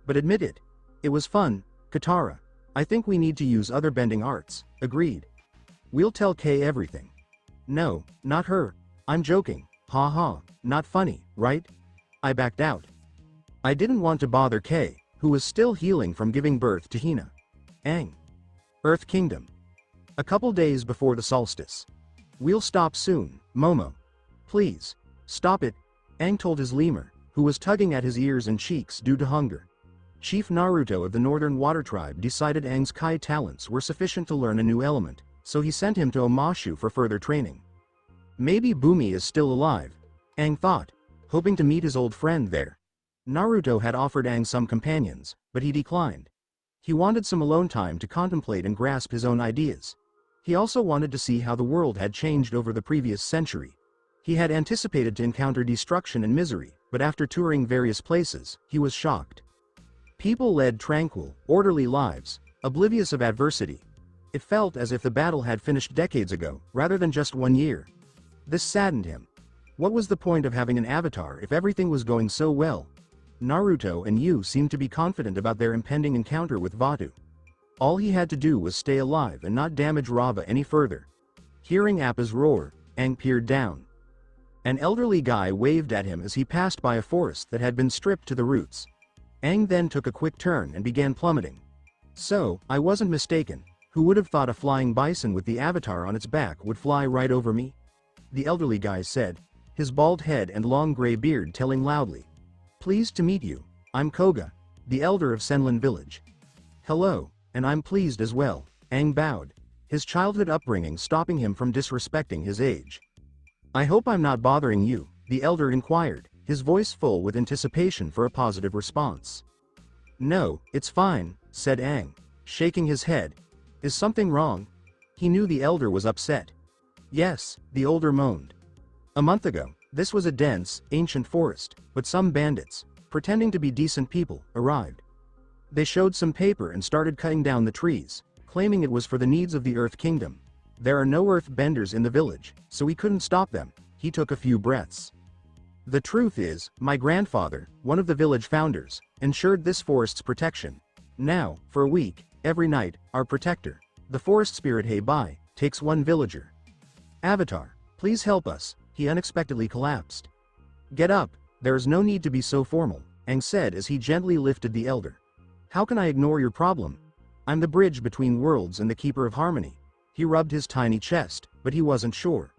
"But admit it. It was fun, Katara. I think we need to use other bending arts," agreed. "We'll tell Kay everything." "No, not her. I'm joking. Ha ha, not funny, right?" I backed out. I didn't want to bother Kay, who was still healing from giving birth to Hina. Aang. Earth Kingdom. A couple days before the solstice. "We'll stop soon, Momo. Please, stop it," Aang told his lemur, who was tugging at his ears and cheeks due to hunger. Chief Naruto of the Northern Water Tribe decided Aang's Kai talents were sufficient to learn a new element, so he sent him to Omashu for further training. Maybe Bumi is still alive, Aang thought, hoping to meet his old friend there. Naruto had offered Aang some companions, but he declined. He wanted some alone time to contemplate and grasp his own ideas. He also wanted to see how the world had changed over the previous century. He had anticipated to encounter destruction and misery, but after touring various places, he was shocked. People led tranquil, orderly lives, oblivious of adversity. It felt as if the battle had finished decades ago, rather than just 1 year. This saddened him. What was the point of having an avatar if everything was going so well? Naruto and Yu seemed to be confident about their impending encounter with Vaatu. All he had to do was stay alive and not damage Rava any further. Hearing Appa's roar, Aang peered down. An elderly guy waved at him as he passed by a forest that had been stripped to the roots. Aang then took a quick turn and began plummeting. "So, I wasn't mistaken. Who would have thought a flying bison with the avatar on its back would fly right over me?" the elderly guy said, his bald head and long gray beard telling loudly. "Pleased to meet you. I'm Koga, the elder of Senlin village." "Hello, and I'm pleased as well," Aang bowed, his childhood upbringing stopping him from disrespecting his age. "I hope I'm not bothering you," the elder inquired, his voice full with anticipation for a positive response. "No, it's fine," said Aang, shaking his head. "Is something wrong?" He knew the elder was upset. "Yes," the older moaned. "A month ago, this was a dense, ancient forest, but some bandits, pretending to be decent people, arrived. They showed some paper and started cutting down the trees, claiming it was for the needs of the Earth Kingdom. There are no earth benders in the village, so we couldn't stop them." He took a few breaths. "The truth is, my grandfather, one of the village founders, ensured this forest's protection. Now, for a week, every night, our protector, the forest spirit Heibai, takes one villager. Avatar, please help us," he unexpectedly collapsed. "Get up, there is no need to be so formal," Aang said as he gently lifted the elder. "How can I ignore your problem? I'm the bridge between worlds and the keeper of harmony." He rubbed his tiny chest, but he wasn't sure.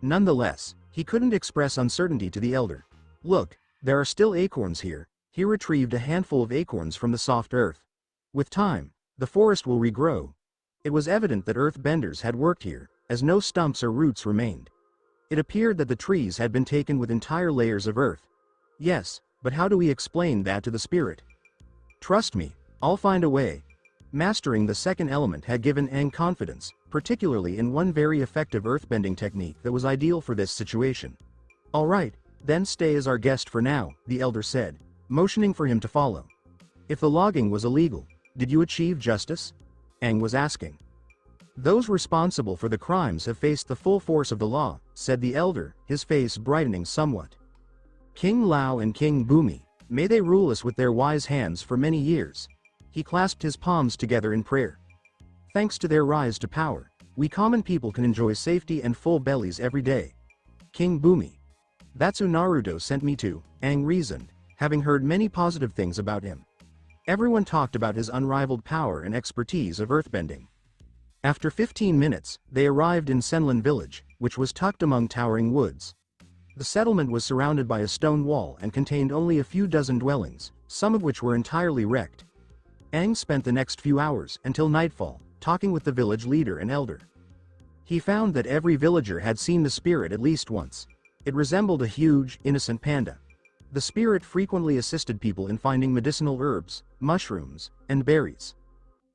Nonetheless, he couldn't express uncertainty to the elder. "Look, there are still acorns here." He retrieved a handful of acorns from the soft earth. "With time, the forest will regrow." It was evident that earth benders had worked here, as no stumps or roots remained. It appeared that the trees had been taken with entire layers of earth. "Yes, but how do we explain that to the spirit?" "Trust me, I'll find a way." Mastering the second element had given Aang confidence, particularly in one very effective earthbending technique that was ideal for this situation. "All right, then stay as our guest for now," the elder said, motioning for him to follow. "If the logging was illegal, did you achieve justice?" Aang was asking. "Those responsible for the crimes have faced the full force of the law," said the elder, his face brightening somewhat. "King Lao and King Bumi, may they rule us with their wise hands for many years." He clasped his palms together in prayer. "Thanks to their rise to power, we common people can enjoy safety and full bellies every day. King Bumi. That's who Naruto sent me to," Aang reasoned, having heard many positive things about him. Everyone talked about his unrivaled power and expertise of earthbending. After 15 minutes, they arrived in Senlin village, which was tucked among towering woods. The settlement was surrounded by a stone wall and contained only a few dozen dwellings, some of which were entirely wrecked. Aang spent the next few hours, until nightfall, talking with the village leader and elder. He found that every villager had seen the spirit at least once. It resembled a huge, innocent panda. The spirit frequently assisted people in finding medicinal herbs, mushrooms, and berries.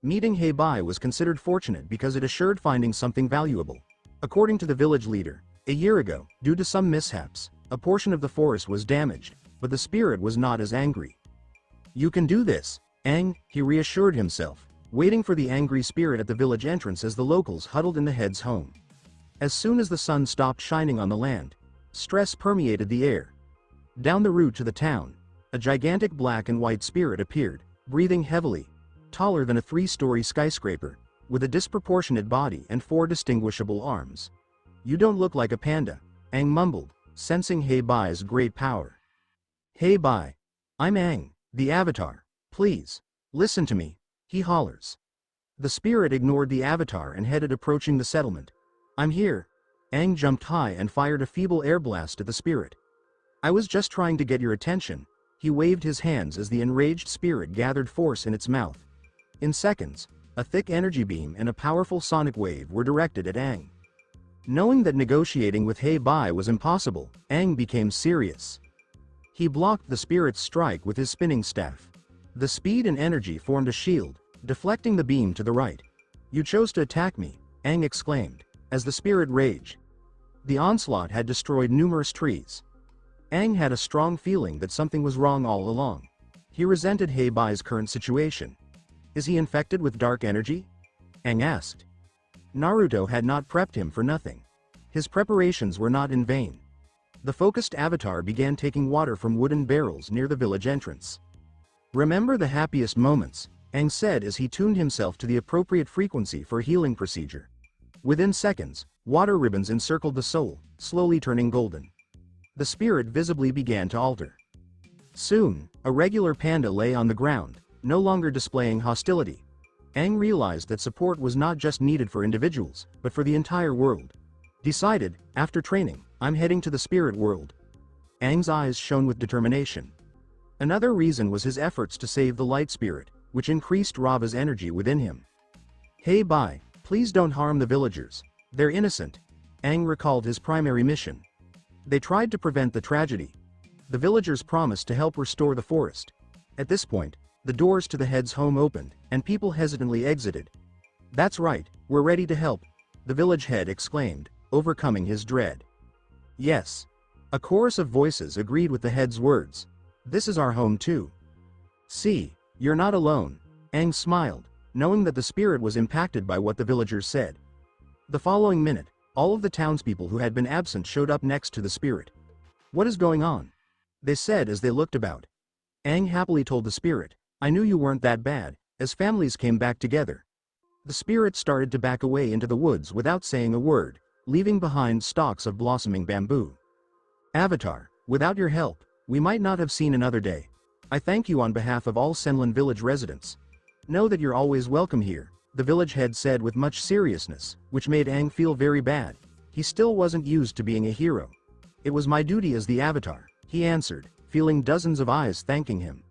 Meeting Heibai was considered fortunate because it assured finding something valuable. According to the village leader, a year ago, due to some mishaps, a portion of the forest was damaged, but the spirit was not as angry. "You can do this, Aang," he reassured himself, waiting for the angry spirit at the village entrance as the locals huddled in the head's home. As soon as the sun stopped shining on the land, stress permeated the air. Down the route to the town, a gigantic black and white spirit appeared, breathing heavily, taller than a 3-story skyscraper, with a disproportionate body and 4 distinguishable arms. "You don't look like a panda," Aang mumbled, sensing Hei Bai's great power. "Hei Bai. I'm Aang, the Avatar. Please, listen to me," he hollers. The spirit ignored the Avatar and headed approaching the settlement. "I'm here." Aang jumped high and fired a feeble air blast at the spirit. "I was just trying to get your attention." He waved his hands as the enraged spirit gathered force in its mouth. In seconds, a thick energy beam and a powerful sonic wave were directed at Aang. Knowing that negotiating with Hei Bai was impossible, Aang became serious. He blocked the spirit's strike with his spinning staff. The speed and energy formed a shield, deflecting the beam to the right. "You chose to attack me," Aang exclaimed, as the spirit raged. The onslaught had destroyed numerous trees. Aang had a strong feeling that something was wrong all along. He resented Hei Bai's current situation. "Is he infected with dark energy?" Aang asked. Naruto had not prepped him for nothing. His preparations were not in vain. The focused avatar began taking water from wooden barrels near the village entrance. "Remember the happiest moments," Aang said as he tuned himself to the appropriate frequency for a healing procedure. Within seconds, water ribbons encircled the soul, slowly turning golden. The spirit visibly began to alter. Soon, a regular panda lay on the ground, no longer displaying hostility. Aang realized that support was not just needed for individuals, but for the entire world. Decided, after training, "I'm heading to the spirit world." Aang's eyes shone with determination. Another reason was his efforts to save the light spirit, which increased Rava's energy within him. "Hei Bai, please don't harm the villagers. They're innocent." Aang recalled his primary mission. They tried to prevent the tragedy. The villagers promised to help restore the forest. At this point, the doors to the head's home opened, and people hesitantly exited. "That's right, we're ready to help," the village head exclaimed, overcoming his dread. "Yes." A chorus of voices agreed with the head's words. "This is our home too." "See, you're not alone," Aang smiled, knowing that the spirit was impacted by what the villagers said. The following minute, all of the townspeople who had been absent showed up next to the spirit. "What is going on?" they said as they looked about. Aang happily told the spirit, "I knew you weren't that bad," as families came back together. The spirit started to back away into the woods without saying a word, leaving behind stalks of blossoming bamboo. "Avatar, without your help, we might not have seen another day. I thank you on behalf of all Senlin village residents. Know that you're always welcome here," the village head said with much seriousness, which made Aang feel very bad. He still wasn't used to being a hero. "It was my duty as the Avatar," he answered, feeling dozens of eyes thanking him.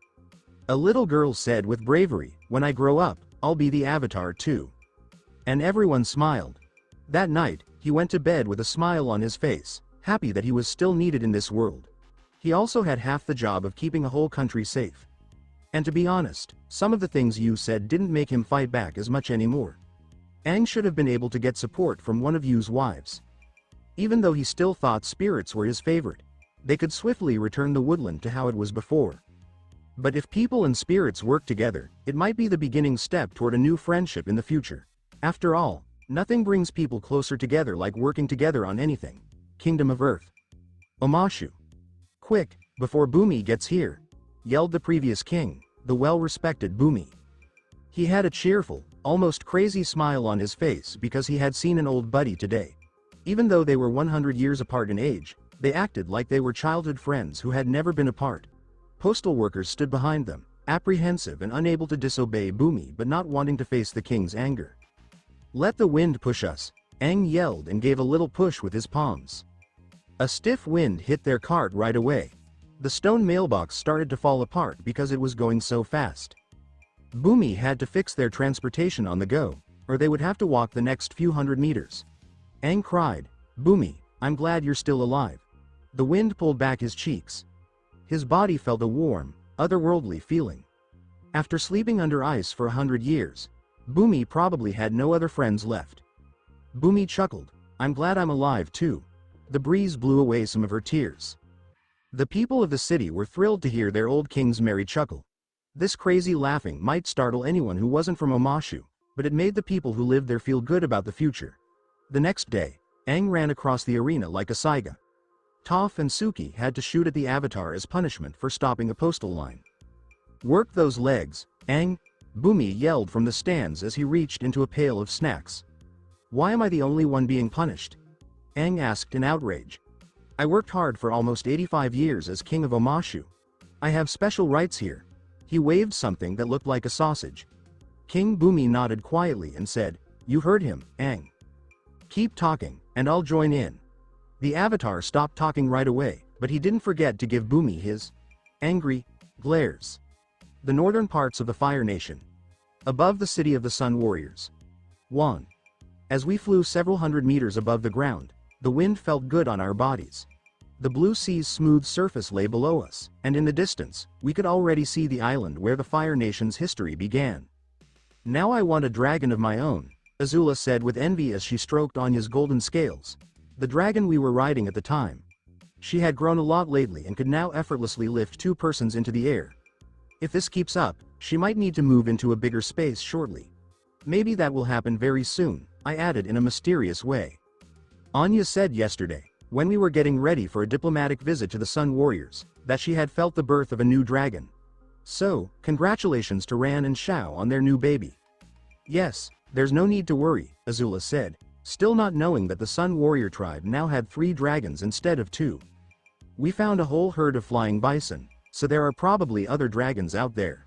A little girl said with bravery, "When I grow up, I'll be the Avatar too." And everyone smiled. That night, he went to bed with a smile on his face, happy that he was still needed in this world. He also had half the job of keeping a whole country safe. And to be honest, some of the things Yu said didn't make him fight back as much anymore. Aang should have been able to get support from one of Yu's wives. Even though he still thought spirits were his favorite, they could swiftly return the woodland to how it was before. But if people and spirits work together, it might be the beginning step toward a new friendship in the future. After all, nothing brings people closer together like working together on anything. Kingdom of Earth. Omashu. "Quick, before Bumi gets here," yelled the previous king, the well-respected Bumi. He had a cheerful, almost crazy smile on his face because he had seen an old buddy today. Even though they were 100 years apart in age, they acted like they were childhood friends who had never been apart. Postal workers stood behind them, apprehensive and unable to disobey Bumi but not wanting to face the king's anger. "Let the wind push us," Aang yelled and gave a little push with his palms. A stiff wind hit their cart right away. The stone mailbox started to fall apart because it was going so fast. Bumi had to fix their transportation on the go, or they would have to walk the next few hundred meters. Aang cried, "Bumi, I'm glad you're still alive." The wind pulled back his cheeks. His body felt a warm, otherworldly feeling. After sleeping under ice for 100 years, Bumi probably had no other friends left. Bumi chuckled, "I'm glad I'm alive too." The breeze blew away some of her tears. The people of the city were thrilled to hear their old king's merry chuckle. This crazy laughing might startle anyone who wasn't from Omashu, but it made the people who lived there feel good about the future. The next day, Aang ran across the arena like a Saiga. Toph and Suki had to shoot at the Avatar as punishment for stopping a postal line. "Work those legs, Aang," Bumi yelled from the stands as he reached into a pail of snacks. "Why am I the only one being punished?" Aang asked in outrage. "I worked hard for almost 85 years as king of Omashu. I have special rights here." He waved something that looked like a sausage. King Bumi nodded quietly and said, "You heard him, Aang. Keep talking, and I'll join in." The Avatar stopped talking right away, but he didn't forget to give Bumi his angry glares. The northern parts of the Fire Nation. Above the city of the Sun Warriors. 1. As we flew several hundred meters above the ground, the wind felt good on our bodies. The blue sea's smooth surface lay below us, and in the distance, we could already see the island where the Fire Nation's history began. "Now I want a dragon of my own," Azula said with envy as she stroked Anya's golden scales. The dragon we were riding at the time. She had grown a lot lately and could now effortlessly lift 2 persons into the air. If this keeps up, she might need to move into a bigger space shortly. "Maybe that will happen very soon," I added in a mysterious way. Anya said yesterday, when we were getting ready for a diplomatic visit to the Sun Warriors, that she had felt the birth of a new dragon. So, congratulations to Ran and Shao on their new baby. "Yes, there's no need to worry," Azula said, still not knowing that the Sun Warrior tribe now had 3 dragons instead of 2. "We found a whole herd of flying bison, so there are probably other dragons out there."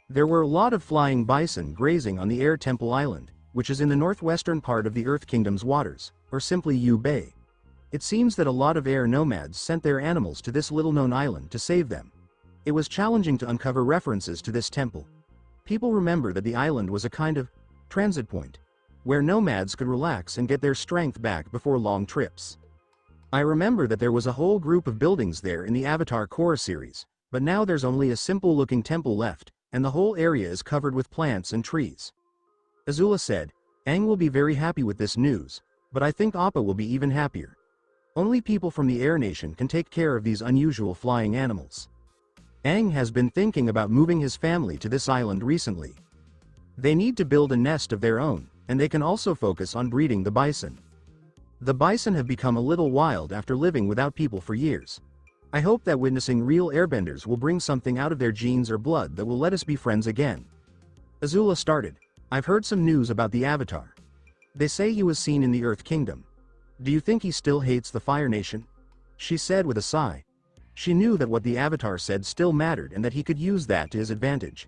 There were a lot of flying bison grazing on the Air Temple Island, which is in the northwestern part of the Earth Kingdom's waters, or simply Yu Bay. It seems that a lot of air nomads sent their animals to this little-known island to save them. It was challenging to uncover references to this temple. People remember that the island was a kind of transit point, where nomads could relax and get their strength back before long trips. I remember that there was a whole group of buildings there in the Avatar Korra series, but now there's only a simple-looking temple left, and the whole area is covered with plants and trees. Azula said, "Aang will be very happy with this news, but I think Appa will be even happier. Only people from the Air Nation can take care of these unusual flying animals." Aang has been thinking about moving his family to this island recently. They need to build a nest of their own, and they can also focus on breeding the bison. The bison have become a little wild after living without people for years. I hope that witnessing real airbenders will bring something out of their genes or blood that will let us be friends again. Azula started, "I've heard some news about the Avatar. They say he was seen in the Earth Kingdom. Do you think he still hates the Fire Nation?" She said with a sigh. She knew that what the Avatar said still mattered and that he could use that to his advantage.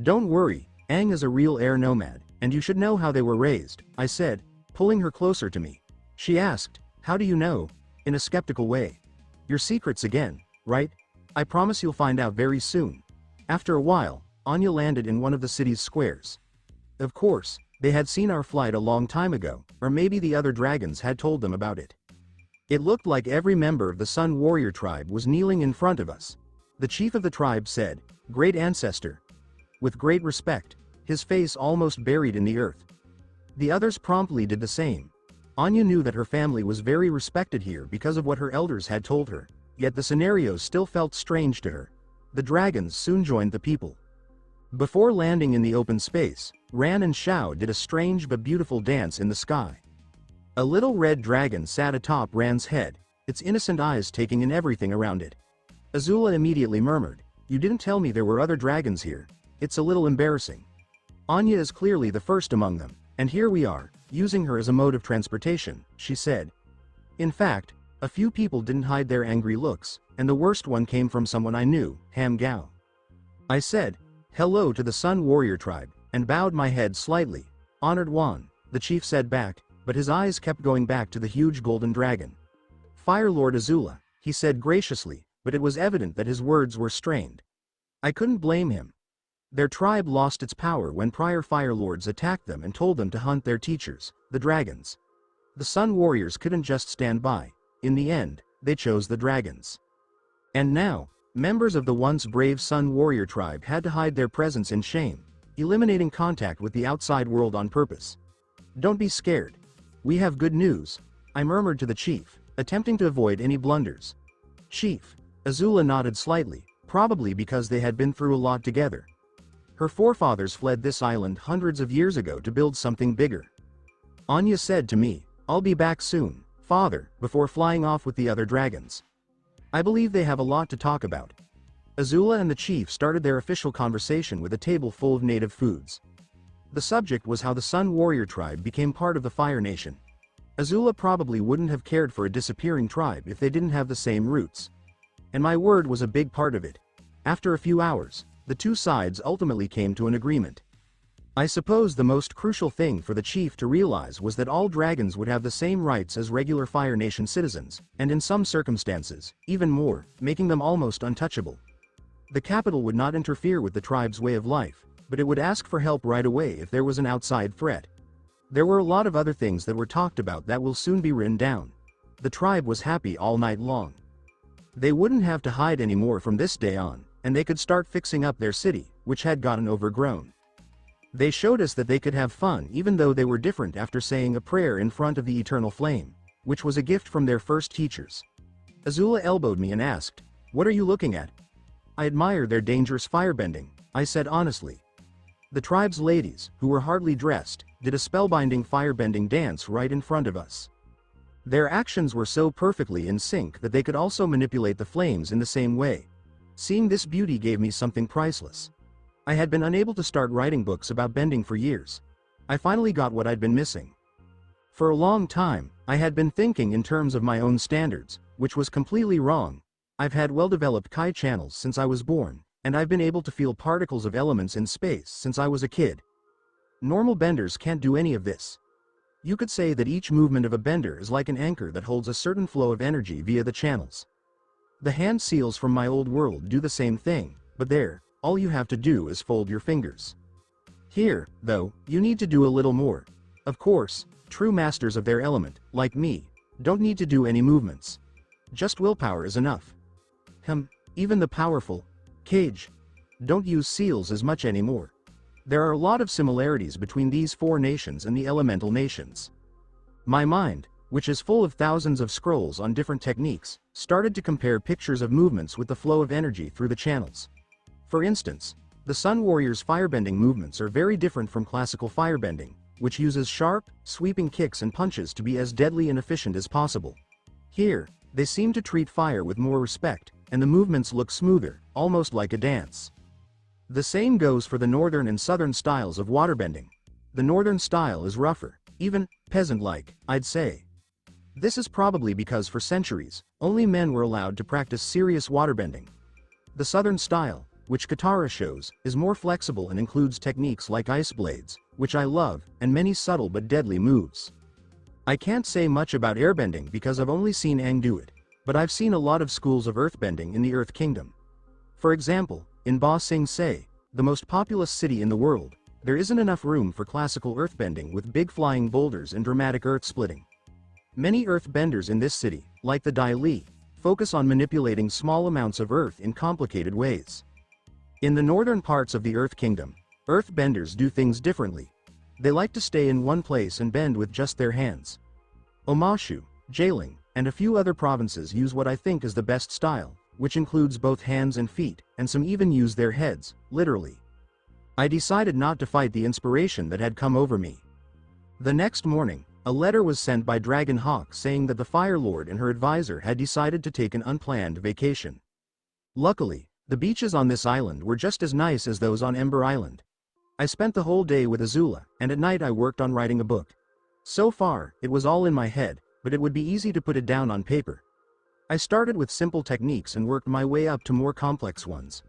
"Don't worry, Aang is a real air nomad, and you should know how they were raised," I said, pulling her closer to me. She asked, "How do you know?" in a skeptical way. "Your secrets again, right? I promise you'll find out very soon." After a while, Anya landed in one of the city's squares. Of course, they had seen our flight a long time ago, or maybe the other dragons had told them about it. It looked like every member of the Sun Warrior tribe was kneeling in front of us. The chief of the tribe said, "Great ancestor," with great respect, his face almost buried in the earth. The others promptly did the same. Anya knew that her family was very respected here because of what her elders had told her, yet the scenario still felt strange to her. The dragons soon joined the people. Before landing in the open space, Ran and Shao did a strange but beautiful dance in the sky. A little red dragon sat atop Ran's head, its innocent eyes taking in everything around it. Azula immediately murmured, "You didn't tell me there were other dragons here. It's a little embarrassing." Anya is clearly the first among them, and here we are, using her as a mode of transportation, she said. In fact, a few people didn't hide their angry looks, and the worst one came from someone I knew, Ham Gao. I said, "Hello to the Sun Warrior tribe," and bowed my head slightly. "Honored one," the chief said back, but his eyes kept going back to the huge golden dragon. "Fire Lord Azula," he said graciously, but it was evident that his words were strained. I couldn't blame him. Their tribe lost its power when prior Fire Lords attacked them and told them to hunt their teachers, the dragons. The Sun Warriors couldn't just stand by. In the end, they chose the dragons. And now, members of the once brave Sun Warrior tribe had to hide their presence in shame, eliminating contact with the outside world on purpose. "Don't be scared. We have good news," I murmured to the chief, attempting to avoid any blunders. "Chief," Azula nodded slightly, probably because they had been through a lot together. Her forefathers fled this island hundreds of years ago to build something bigger. Anya said to me, "I'll be back soon, father," before flying off with the other dragons. I believe they have a lot to talk about. Azula and the chief started their official conversation with a table full of native foods. The subject was how the Sun Warrior tribe became part of the Fire Nation. Azula probably wouldn't have cared for a disappearing tribe if they didn't have the same roots. And my word was a big part of it. After a few hours, the two sides ultimately came to an agreement. I suppose the most crucial thing for the chief to realize was that all dragons would have the same rights as regular Fire Nation citizens, and in some circumstances, even more, making them almost untouchable. The capital would not interfere with the tribe's way of life, but it would ask for help right away if there was an outside threat. There were a lot of other things that were talked about that will soon be written down. The tribe was happy all night long. They wouldn't have to hide anymore from this day on, and they could start fixing up their city, which had gotten overgrown. They showed us that they could have fun even though they were different after saying a prayer in front of the eternal flame, which was a gift from their first teachers. Azula elbowed me and asked, "What are you looking at?" "I admire their dangerous firebending," I said honestly. The tribe's ladies, who were hardly dressed, did a spellbinding firebending dance right in front of us. Their actions were so perfectly in sync that they could also manipulate the flames in the same way. Seeing this beauty gave me something priceless. I had been unable to start writing books about bending for years. I finally got what I'd been missing. For a long time, I had been thinking in terms of my own standards, which was completely wrong. I've had well-developed Kai channels since I was born, and I've been able to feel particles of elements in space since I was a kid. Normal benders can't do any of this. You could say that each movement of a bender is like an anchor that holds a certain flow of energy via the channels. The hand seals from my old world do the same thing, but there, all you have to do is fold your fingers. Here, though, you need to do a little more. Of course, true masters of their element, like me, don't need to do any movements. Just willpower is enough. Even the powerful Cage don't use seals as much anymore. There are a lot of similarities between these four nations and the elemental nations. My mind, which is full of thousands of scrolls on different techniques, started to compare pictures of movements with the flow of energy through the channels. For instance, the Sun Warrior's firebending movements are very different from classical firebending, which uses sharp, sweeping kicks and punches to be as deadly and efficient as possible. Here, they seem to treat fire with more respect, and the movements look smoother, almost like a dance. The same goes for the northern and southern styles of waterbending. The northern style is rougher, even peasant-like, I'd say. This is probably because for centuries, only men were allowed to practice serious waterbending. The southern style, which Katara shows, is more flexible and includes techniques like ice blades, which I love, and many subtle but deadly moves. I can't say much about airbending because I've only seen Aang do it, but I've seen a lot of schools of earthbending in the Earth Kingdom. For example, in Ba Sing Se, the most populous city in the world, there isn't enough room for classical earthbending with big flying boulders and dramatic earth splitting. Many earthbenders in this city, like the Dai Li, focus on manipulating small amounts of earth in complicated ways. In the northern parts of the Earth Kingdom, earthbenders do things differently. They like to stay in one place and bend with just their hands. Omashu, Jialing, and a few other provinces use what I think is the best style, which includes both hands and feet, and some even use their heads, literally. I decided not to fight the inspiration that had come over me. The next morning, a letter was sent by Dragon Hawk saying that the Fire Lord and her advisor had decided to take an unplanned vacation. Luckily, the beaches on this island were just as nice as those on Ember Island. I spent the whole day with Azula, and at night I worked on writing a book. So far, it was all in my head, but it would be easy to put it down on paper. I started with simple techniques and worked my way up to more complex ones.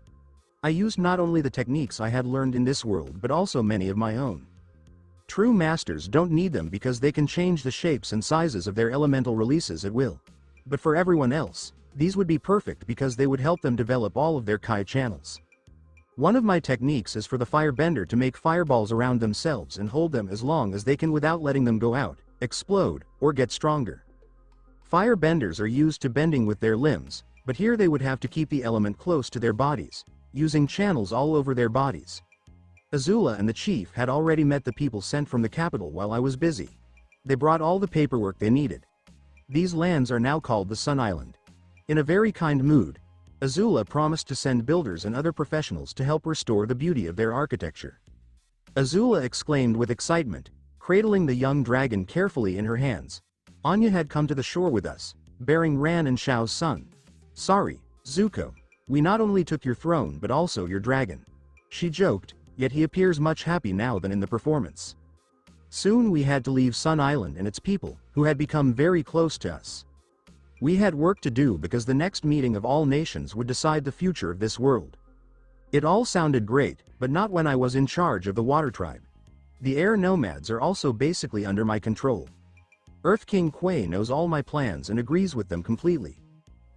I used not only the techniques I had learned in this world but also many of my own. True masters don't need them because they can change the shapes and sizes of their elemental releases at will. But for everyone else, these would be perfect because they would help them develop all of their Kai channels. One of my techniques is for the firebender to make fireballs around themselves and hold them as long as they can without letting them go out, explode, or get stronger. Firebenders are used to bending with their limbs, but here they would have to keep the element close to their bodies, using channels all over their bodies. Azula and the chief had already met the people sent from the capital while I was busy. They brought all the paperwork they needed. These lands are now called the Sun Island. In a very kind mood, Azula promised to send builders and other professionals to help restore the beauty of their architecture. Azula exclaimed with excitement, cradling the young dragon carefully in her hands. Anya had come to the shore with us, bearing Ran and Shao's son. Sorry, Zuko. We not only took your throne but also your dragon. She joked, yet he appears much happy now than in the performance. Soon we had to leave Sun Island and its people, who had become very close to us. We had work to do because the next meeting of all nations would decide the future of this world. It all sounded great, but not when I was in charge of the Water Tribe. The air nomads are also basically under my control. Earth King Kwai knows all my plans and agrees with them completely.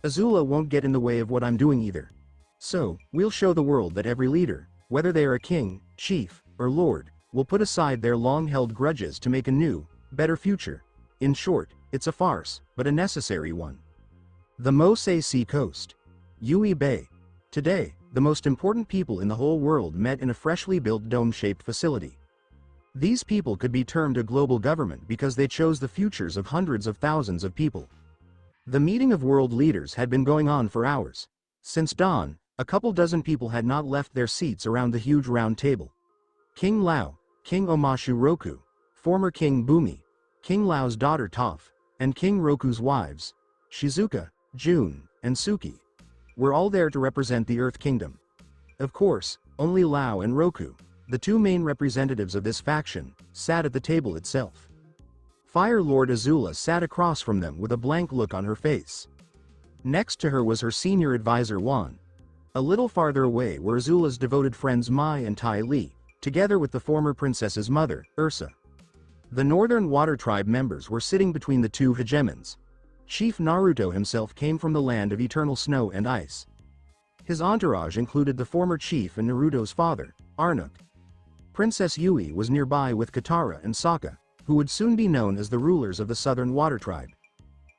Azula won't get in the way of what I'm doing either. So, we'll show the world that every leader, whether they are a king, chief, or lord, will put aside their long-held grudges to make a new, better future. In short, it's a farce, but a necessary one. The Mosei Sea Coast. Yui Bay. Today, the most important people in the whole world met in a freshly built dome-shaped facility. These people could be termed a global government because they chose the futures of hundreds of thousands of people. The meeting of world leaders had been going on for hours. Since dawn, a couple dozen people had not left their seats around the huge round table. King Lao, King Omashu Roku, former King Bumi, King Lao's daughter Toph, and King Roku's wives, Shizuka, June, and Suki, were all there to represent the Earth Kingdom. Of course, only Lao and Roku, the two main representatives of this faction, sat at the table itself. Fire Lord Azula sat across from them with a blank look on her face. Next to her was her senior advisor Wan. A little farther away were Azula's devoted friends Mai and Tai Li, together with the former princess's mother, Ursa. The Northern Water Tribe members were sitting between the two hegemons. Chief Naruto himself came from the land of eternal snow and ice. His entourage included the former chief and Naruto's father, Arnuk. Princess Yui was nearby with Katara and Sokka, who would soon be known as the rulers of the Southern Water Tribe.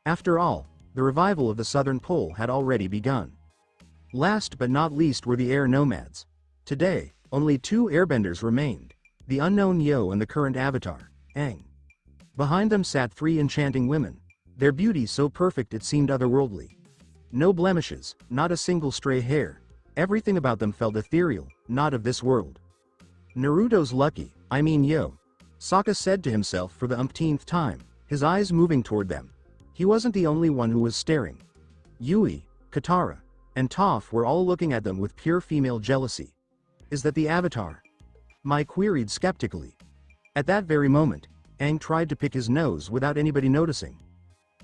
After all, the revival of the Southern Pole had already begun. Last but not least were the air nomads. Today, only two airbenders remained, the unknown Yo and the current avatar, Aang. Behind them sat three enchanting women, their beauty so perfect it seemed otherworldly. No blemishes, not a single stray hair, everything about them felt ethereal, not of this world. Naruto's lucky, I mean Yo. Sokka said to himself for the umpteenth time, his eyes moving toward them. He wasn't the only one who was staring. Yui, Katara, and Toph were all looking at them with pure female jealousy. Is that the avatar? Mai queried skeptically. At that very moment, Aang tried to pick his nose without anybody noticing.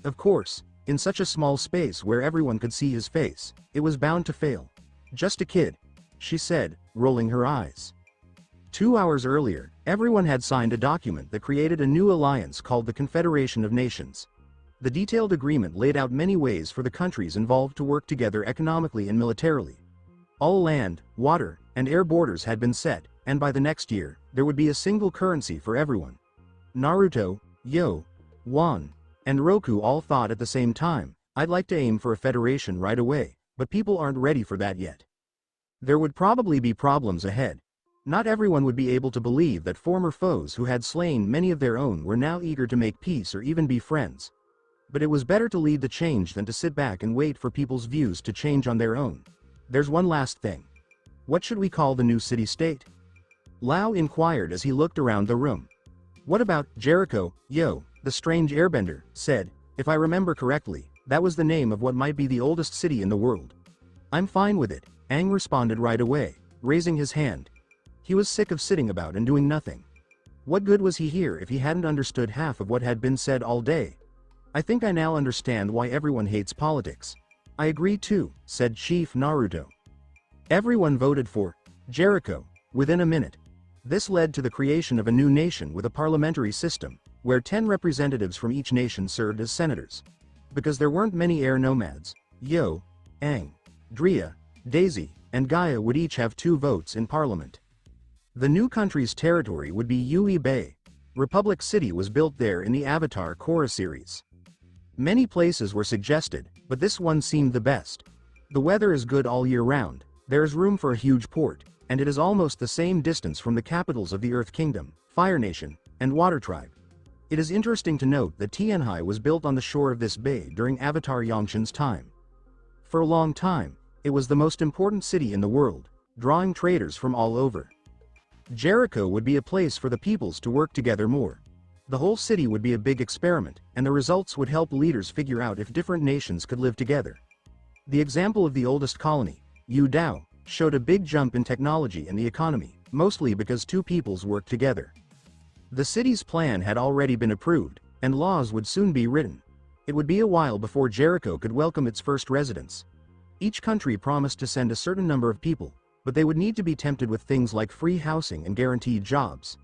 Of course, in such a small space where everyone could see his face, it was bound to fail. Just a kid, she said, rolling her eyes. 2 hours earlier, everyone had signed a document that created a new alliance called the Confederation of Nations. The detailed agreement laid out many ways for the countries involved to work together economically and militarily. All land, water, and air borders had been set, and by the next year, there would be a single currency for everyone. Naruto, Yo, Wan, and Roku all thought at the same time, I'd like to aim for a federation right away, but people aren't ready for that yet. There would probably be problems ahead. Not everyone would be able to believe that former foes who had slain many of their own were now eager to make peace or even be friends. But it was better to lead the change than to sit back and wait for people's views to change on their own. There's one last thing. What should we call the new city-state? Lao inquired as he looked around the room. What about Jericho? Yo, the strange airbender, said, if I remember correctly, that was the name of what might be the oldest city in the world. I'm fine with it, Aang responded right away, raising his hand. He was sick of sitting about and doing nothing. What good was he here if he hadn't understood half of what had been said all day? I think I now understand why everyone hates politics. I agree too, said Chief Naruto. Everyone voted for Jericho within a minute. This led to the creation of a new nation with a parliamentary system, where 10 representatives from each nation served as senators. Because there weren't many air nomads, Yo, Aang, Drea, Daisy, and Gaia would each have 2 votes in parliament. The new country's territory would be Yui Bay. Republic City was built there in the Avatar Korra series. Many places were suggested, but this one seemed the best. The weather is good all year round, there is room for a huge port, and it is almost the same distance from the capitals of the Earth Kingdom, Fire Nation, and Water Tribe. It is interesting to note that Tianhai was built on the shore of this bay during Avatar Yongchen's time. For a long time, It was the most important city in the world, drawing traders from all over. Jericho would be a place for the peoples to work together more. The whole city would be a big experiment, and the results would help leaders figure out if different nations could live together. The example of the oldest colony, Dao, showed a big jump in technology and the economy, mostly because two peoples worked together. The city's plan had already been approved, and laws would soon be written. It would be a while before Jericho could welcome its first residents. Each country promised to send a certain number of people, but they would need to be tempted with things like free housing and guaranteed jobs.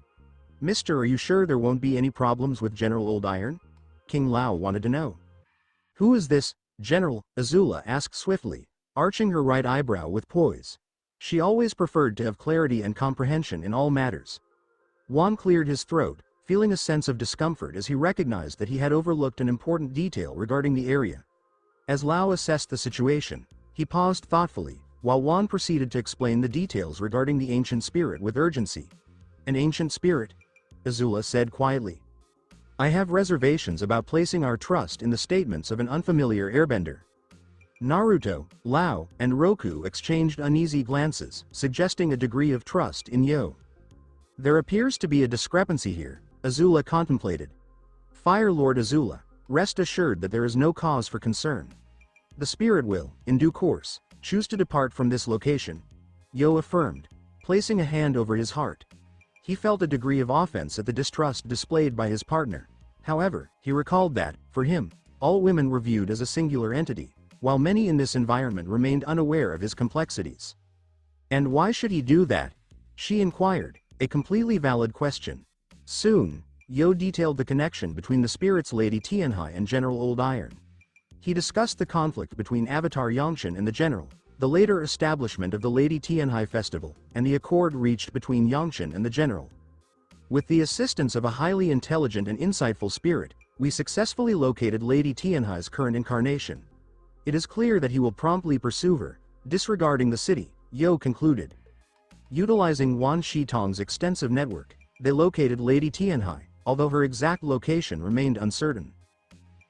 "Mister, are you sure there won't be any problems with General Old Iron?" King Lao wanted to know. "Who is this General?" Azula asked swiftly, arching her right eyebrow with poise. She always preferred to have clarity and comprehension in all matters. Juan cleared his throat, feeling a sense of discomfort as he recognized that he had overlooked an important detail regarding the area. As Lao assessed the situation, he paused thoughtfully, while Juan proceeded to explain the details regarding the ancient spirit with urgency. "An ancient spirit?" Azula said quietly. "I have reservations about placing our trust in the statements of an unfamiliar airbender." Naruto, Lao, and Roku exchanged uneasy glances, suggesting a degree of trust in Yo. "There appears to be a discrepancy here," Azula contemplated. "Fire Lord Azula, rest assured that there is no cause for concern. The spirit will, in due course, choose to depart from this location," Yo affirmed, placing a hand over his heart. He felt a degree of offense at the distrust displayed by his partner. However, he recalled that, for him, all women were viewed as a singular entity, while many in this environment remained unaware of his complexities. "And why should he do that?" she inquired, a completely valid question. Soon, Yo detailed the connection between the spirits Lady Tianhai and General Old Iron. He discussed the conflict between Avatar Yangshan and the General, the later establishment of the Lady Tianhai festival, and the accord reached between Yangshan and the General. "With the assistance of a highly intelligent and insightful spirit, we successfully located Lady Tianhai's current incarnation. It is clear that he will promptly pursue her, disregarding the city," Yo concluded. Utilizing Wan Shitong's extensive network, they located Lady Tianhai, although her exact location remained uncertain.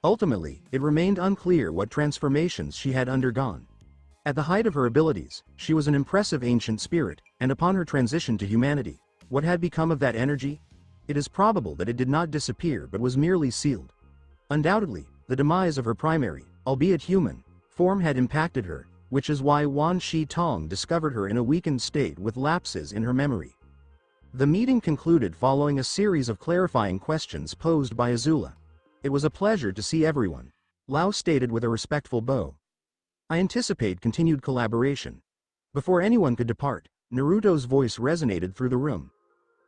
Ultimately, it remained unclear what transformations she had undergone. At the height of her abilities, she was an impressive ancient spirit, and upon her transition to humanity, what had become of that energy? It is probable that it did not disappear but was merely sealed. Undoubtedly, the demise of her primary, albeit human, form had impacted her, which is why Wan Shi-tong discovered her in a weakened state with lapses in her memory. The meeting concluded following a series of clarifying questions posed by Azula. "It was a pleasure to see everyone," Lao stated with a respectful bow. "I anticipate continued collaboration." Before anyone could depart, Naruto's voice resonated through the room.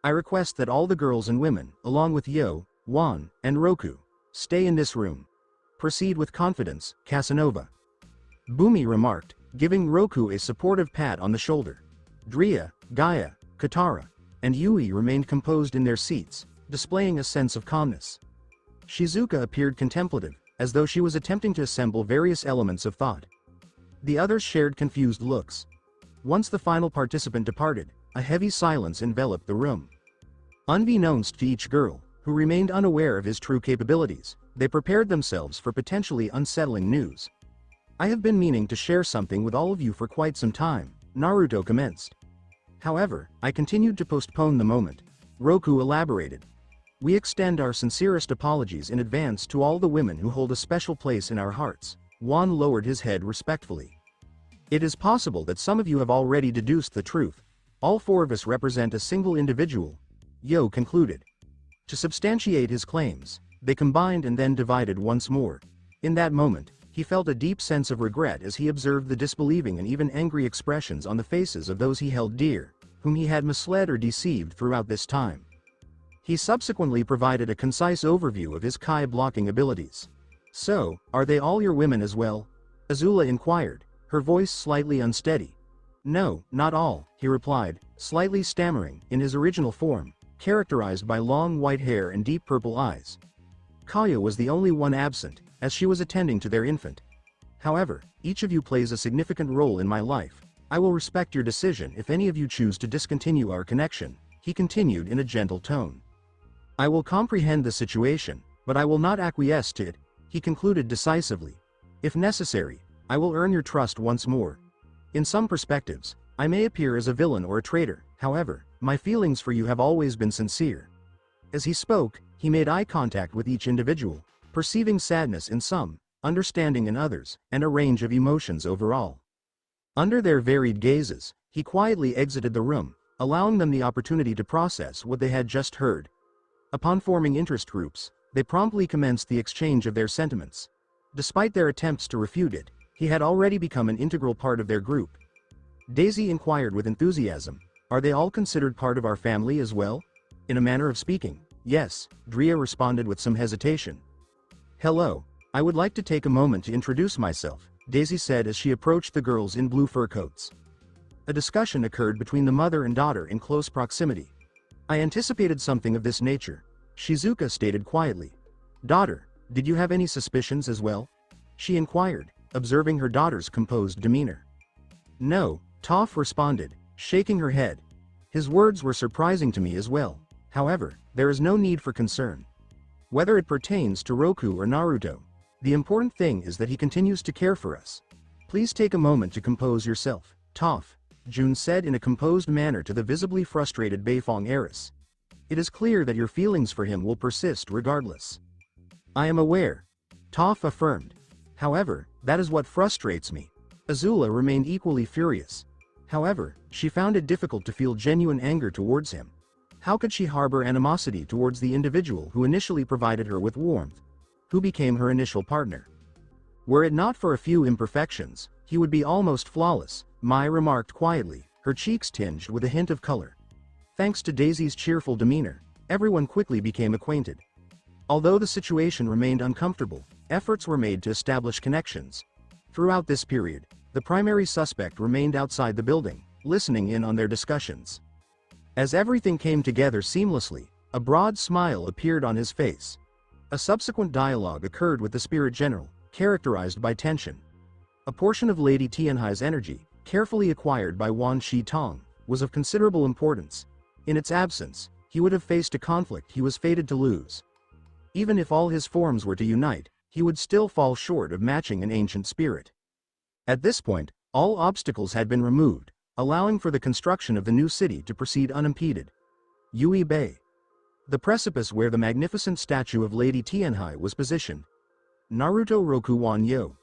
"I request that all the girls and women, along with Yo, Juan, and Roku, stay in this room. Proceed with confidence, Casanova," Bumi remarked, giving Roku a supportive pat on the shoulder. Drea, Gaia, Katara, and Yui remained composed in their seats, displaying a sense of calmness. Shizuka appeared contemplative, as though she was attempting to assemble various elements of thought. The others shared confused looks. Once the final participant departed, a heavy silence enveloped the room. Unbeknownst to each girl, who remained unaware of his true capabilities, they prepared themselves for potentially unsettling news. "I have been meaning to share something with all of you for quite some time," Naruto commenced. "However, I continued to postpone the moment," Roku elaborated. "We extend our sincerest apologies in advance to all the women who hold a special place in our hearts." Juan lowered his head respectfully. "It is possible that some of you have already deduced the truth. All four of us represent a single individual," Yo concluded. To substantiate his claims, they combined and then divided once more. In that moment, he felt a deep sense of regret as he observed the disbelieving and even angry expressions on the faces of those he held dear, whom he had misled or deceived throughout this time. He subsequently provided a concise overview of his Kai blocking abilities. "So, are they all your women as well?" Azula inquired, her voice slightly unsteady. "No, not all," he replied, slightly stammering, in his original form, characterized by long white hair and deep purple eyes. Kaya was the only one absent, as she was attending to their infant. "However, each of you plays a significant role in my life. I will respect your decision if any of you choose to discontinue our connection," he continued in a gentle tone. "I will comprehend the situation, but I will not acquiesce to it," he concluded decisively. "If necessary, I will earn your trust once more." In some perspectives, I may appear as a villain or a traitor, however, my feelings for you have always been sincere. As he spoke, he made eye contact with each individual, perceiving sadness in some, understanding in others, and a range of emotions overall. Under their varied gazes, he quietly exited the room, allowing them the opportunity to process what they had just heard. Upon forming interest groups, they promptly commenced the exchange of their sentiments. Despite their attempts to refute it, he had already become an integral part of their group. Daisy inquired with enthusiasm, "Are they all considered part of our family as well?" In a manner of speaking, yes, Drea responded with some hesitation. "Hello, I would like to take a moment to introduce myself," Daisy said as she approached the girls in blue fur coats. A discussion occurred between the mother and daughter in close proximity. "I anticipated something of this nature," Shizuka stated quietly. "Daughter, did you have any suspicions as well?" she inquired, observing her daughter's composed demeanor. "No," Toph responded, shaking her head. "His words were surprising to me as well. However, there is no need for concern. Whether it pertains to Roku or Naruto, the important thing is that he continues to care for us. Please take a moment to compose yourself, Toph," Jun said in a composed manner to the visibly frustrated Beifong heiress. "It is clear that your feelings for him will persist regardless." "I am aware," Toph affirmed. "However, that is what frustrates me." Azula remained equally furious. However, she found it difficult to feel genuine anger towards him. How could she harbor animosity towards the individual who initially provided her with warmth, who became her initial partner? Were it not for a few imperfections, he would be almost flawless, Mai remarked quietly, her cheeks tinged with a hint of color. Thanks to Daisy's cheerful demeanor, everyone quickly became acquainted. Although the situation remained uncomfortable, efforts were made to establish connections. Throughout this period, the primary suspect remained outside the building, listening in on their discussions. As everything came together seamlessly, a broad smile appeared on his face. A subsequent dialogue occurred with the spirit general, characterized by tension. A portion of Lady Tianhai's energy, carefully acquired by Wan Shi Tong, was of considerable importance. In its absence, he would have faced a conflict he was fated to lose. Even if all his forms were to unite, he would still fall short of matching an ancient spirit. At this point, all obstacles had been removed, allowing for the construction of the new city to proceed unimpeded. Yui Bay. The precipice where the magnificent statue of Lady Tianhai was positioned. Naruto Rokuwan Yo.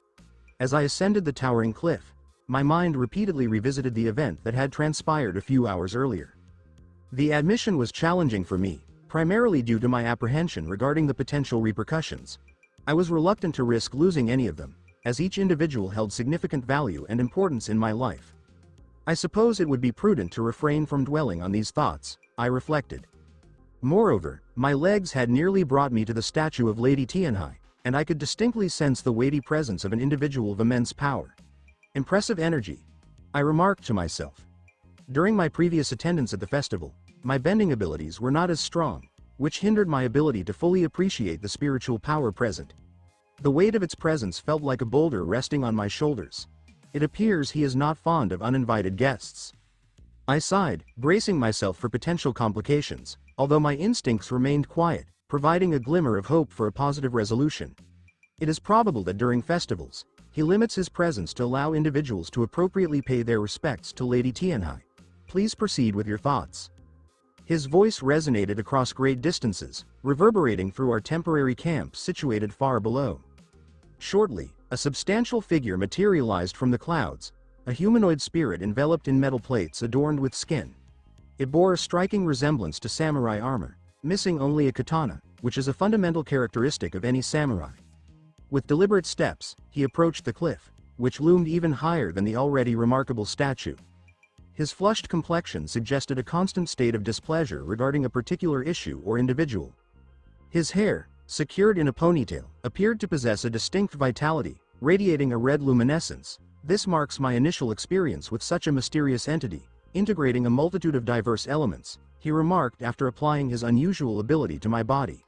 As I ascended the towering cliff, my mind repeatedly revisited the event that had transpired a few hours earlier. The admission was challenging for me, primarily due to my apprehension regarding the potential repercussions. I was reluctant to risk losing any of them, as each individual held significant value and importance in my life. I suppose it would be prudent to refrain from dwelling on these thoughts, I reflected. Moreover, my legs had nearly brought me to the statue of Lady Tianhai, and I could distinctly sense the weighty presence of an individual of immense power. Impressive energy, I remarked to myself. During my previous attendance at the festival, my bending abilities were not as strong, which hindered my ability to fully appreciate the spiritual power present. The weight of its presence felt like a boulder resting on my shoulders. It appears he is not fond of uninvited guests. I sighed, bracing myself for potential complications, although my instincts remained quiet, providing a glimmer of hope for a positive resolution. It is probable that during festivals, he limits his presence to allow individuals to appropriately pay their respects to Lady Tianhai. Please proceed with your thoughts. His voice resonated across great distances, reverberating through our temporary camp situated far below. Shortly, a substantial figure materialized from the clouds, a humanoid spirit enveloped in metal plates adorned with skin. It bore a striking resemblance to samurai armor, missing only a katana, which is a fundamental characteristic of any samurai. With deliberate steps, he approached the cliff, which loomed even higher than the already remarkable statue. His flushed complexion suggested a constant state of displeasure regarding a particular issue or individual. His hair, secured in a ponytail, appeared to possess a distinct vitality, radiating a red luminescence. This marks my initial experience with such a mysterious entity, integrating a multitude of diverse elements, he remarked after applying his unusual ability to my body.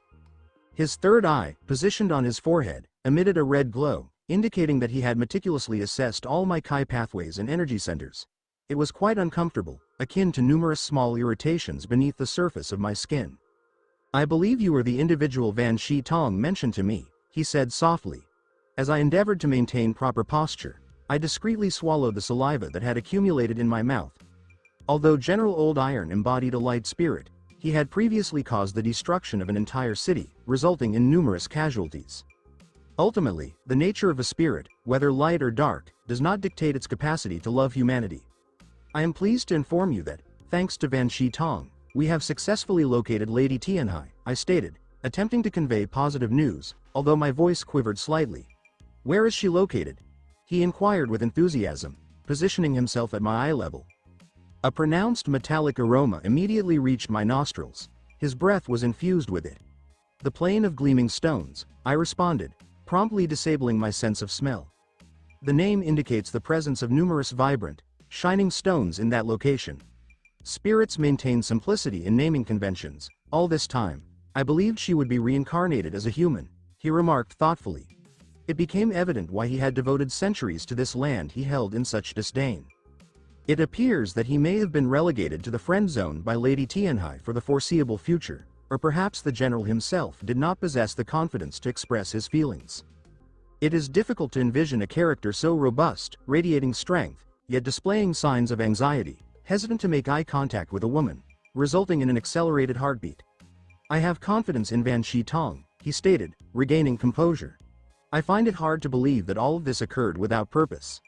His third eye, positioned on his forehead, emitted a red glow, indicating that he had meticulously assessed all my Kai pathways and energy centers. It was quite uncomfortable, akin to numerous small irritations beneath the surface of my skin. "I believe you are the individual Van Shi Tong mentioned to me," he said softly. As I endeavored to maintain proper posture, I discreetly swallowed the saliva that had accumulated in my mouth. Although General Old Iron embodied a light spirit, he had previously caused the destruction of an entire city, resulting in numerous casualties. Ultimately, the nature of a spirit, whether light or dark, does not dictate its capacity to love humanity. I am pleased to inform you that, thanks to Van Shi Tong, we have successfully located Lady Tianhai, I stated, attempting to convey positive news, although my voice quivered slightly. Where is she located? He inquired with enthusiasm, positioning himself at my eye level. A pronounced metallic aroma immediately reached my nostrils. His breath was infused with it. The plane of gleaming stones, I responded, promptly disabling my sense of smell. The name indicates the presence of numerous vibrant, shining stones in that location. Spirits maintain simplicity in naming conventions. All this time, I believed she would be reincarnated as a human, he remarked thoughtfully. It became evident why he had devoted centuries to this land he held in such disdain. It appears that he may have been relegated to the friend zone by Lady Tianhai for the foreseeable future, or perhaps the general himself did not possess the confidence to express his feelings. It is difficult to envision a character so robust, radiating strength, yet displaying signs of anxiety, hesitant to make eye contact with a woman, resulting in an accelerated heartbeat. I have confidence in Van Shi Tong, he stated, regaining composure. I find it hard to believe that all of this occurred without purpose.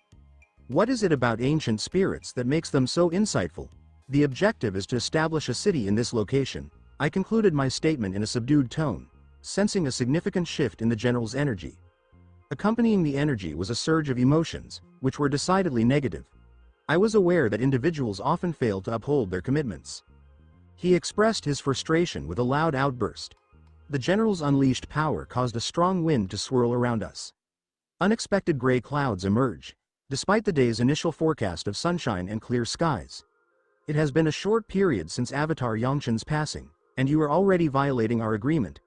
What is it about ancient spirits that makes them so insightful? The objective is to establish a city in this location. I concluded my statement in a subdued tone, sensing a significant shift in the general's energy. Accompanying the energy was a surge of emotions, which were decidedly negative. I was aware that individuals often fail to uphold their commitments. He expressed his frustration with a loud outburst. The general's unleashed power caused a strong wind to swirl around us. Unexpected gray clouds emerged, despite the day's initial forecast of sunshine and clear skies. It has been a short period since Avatar Yongchen's passing, and you are already violating our agreement.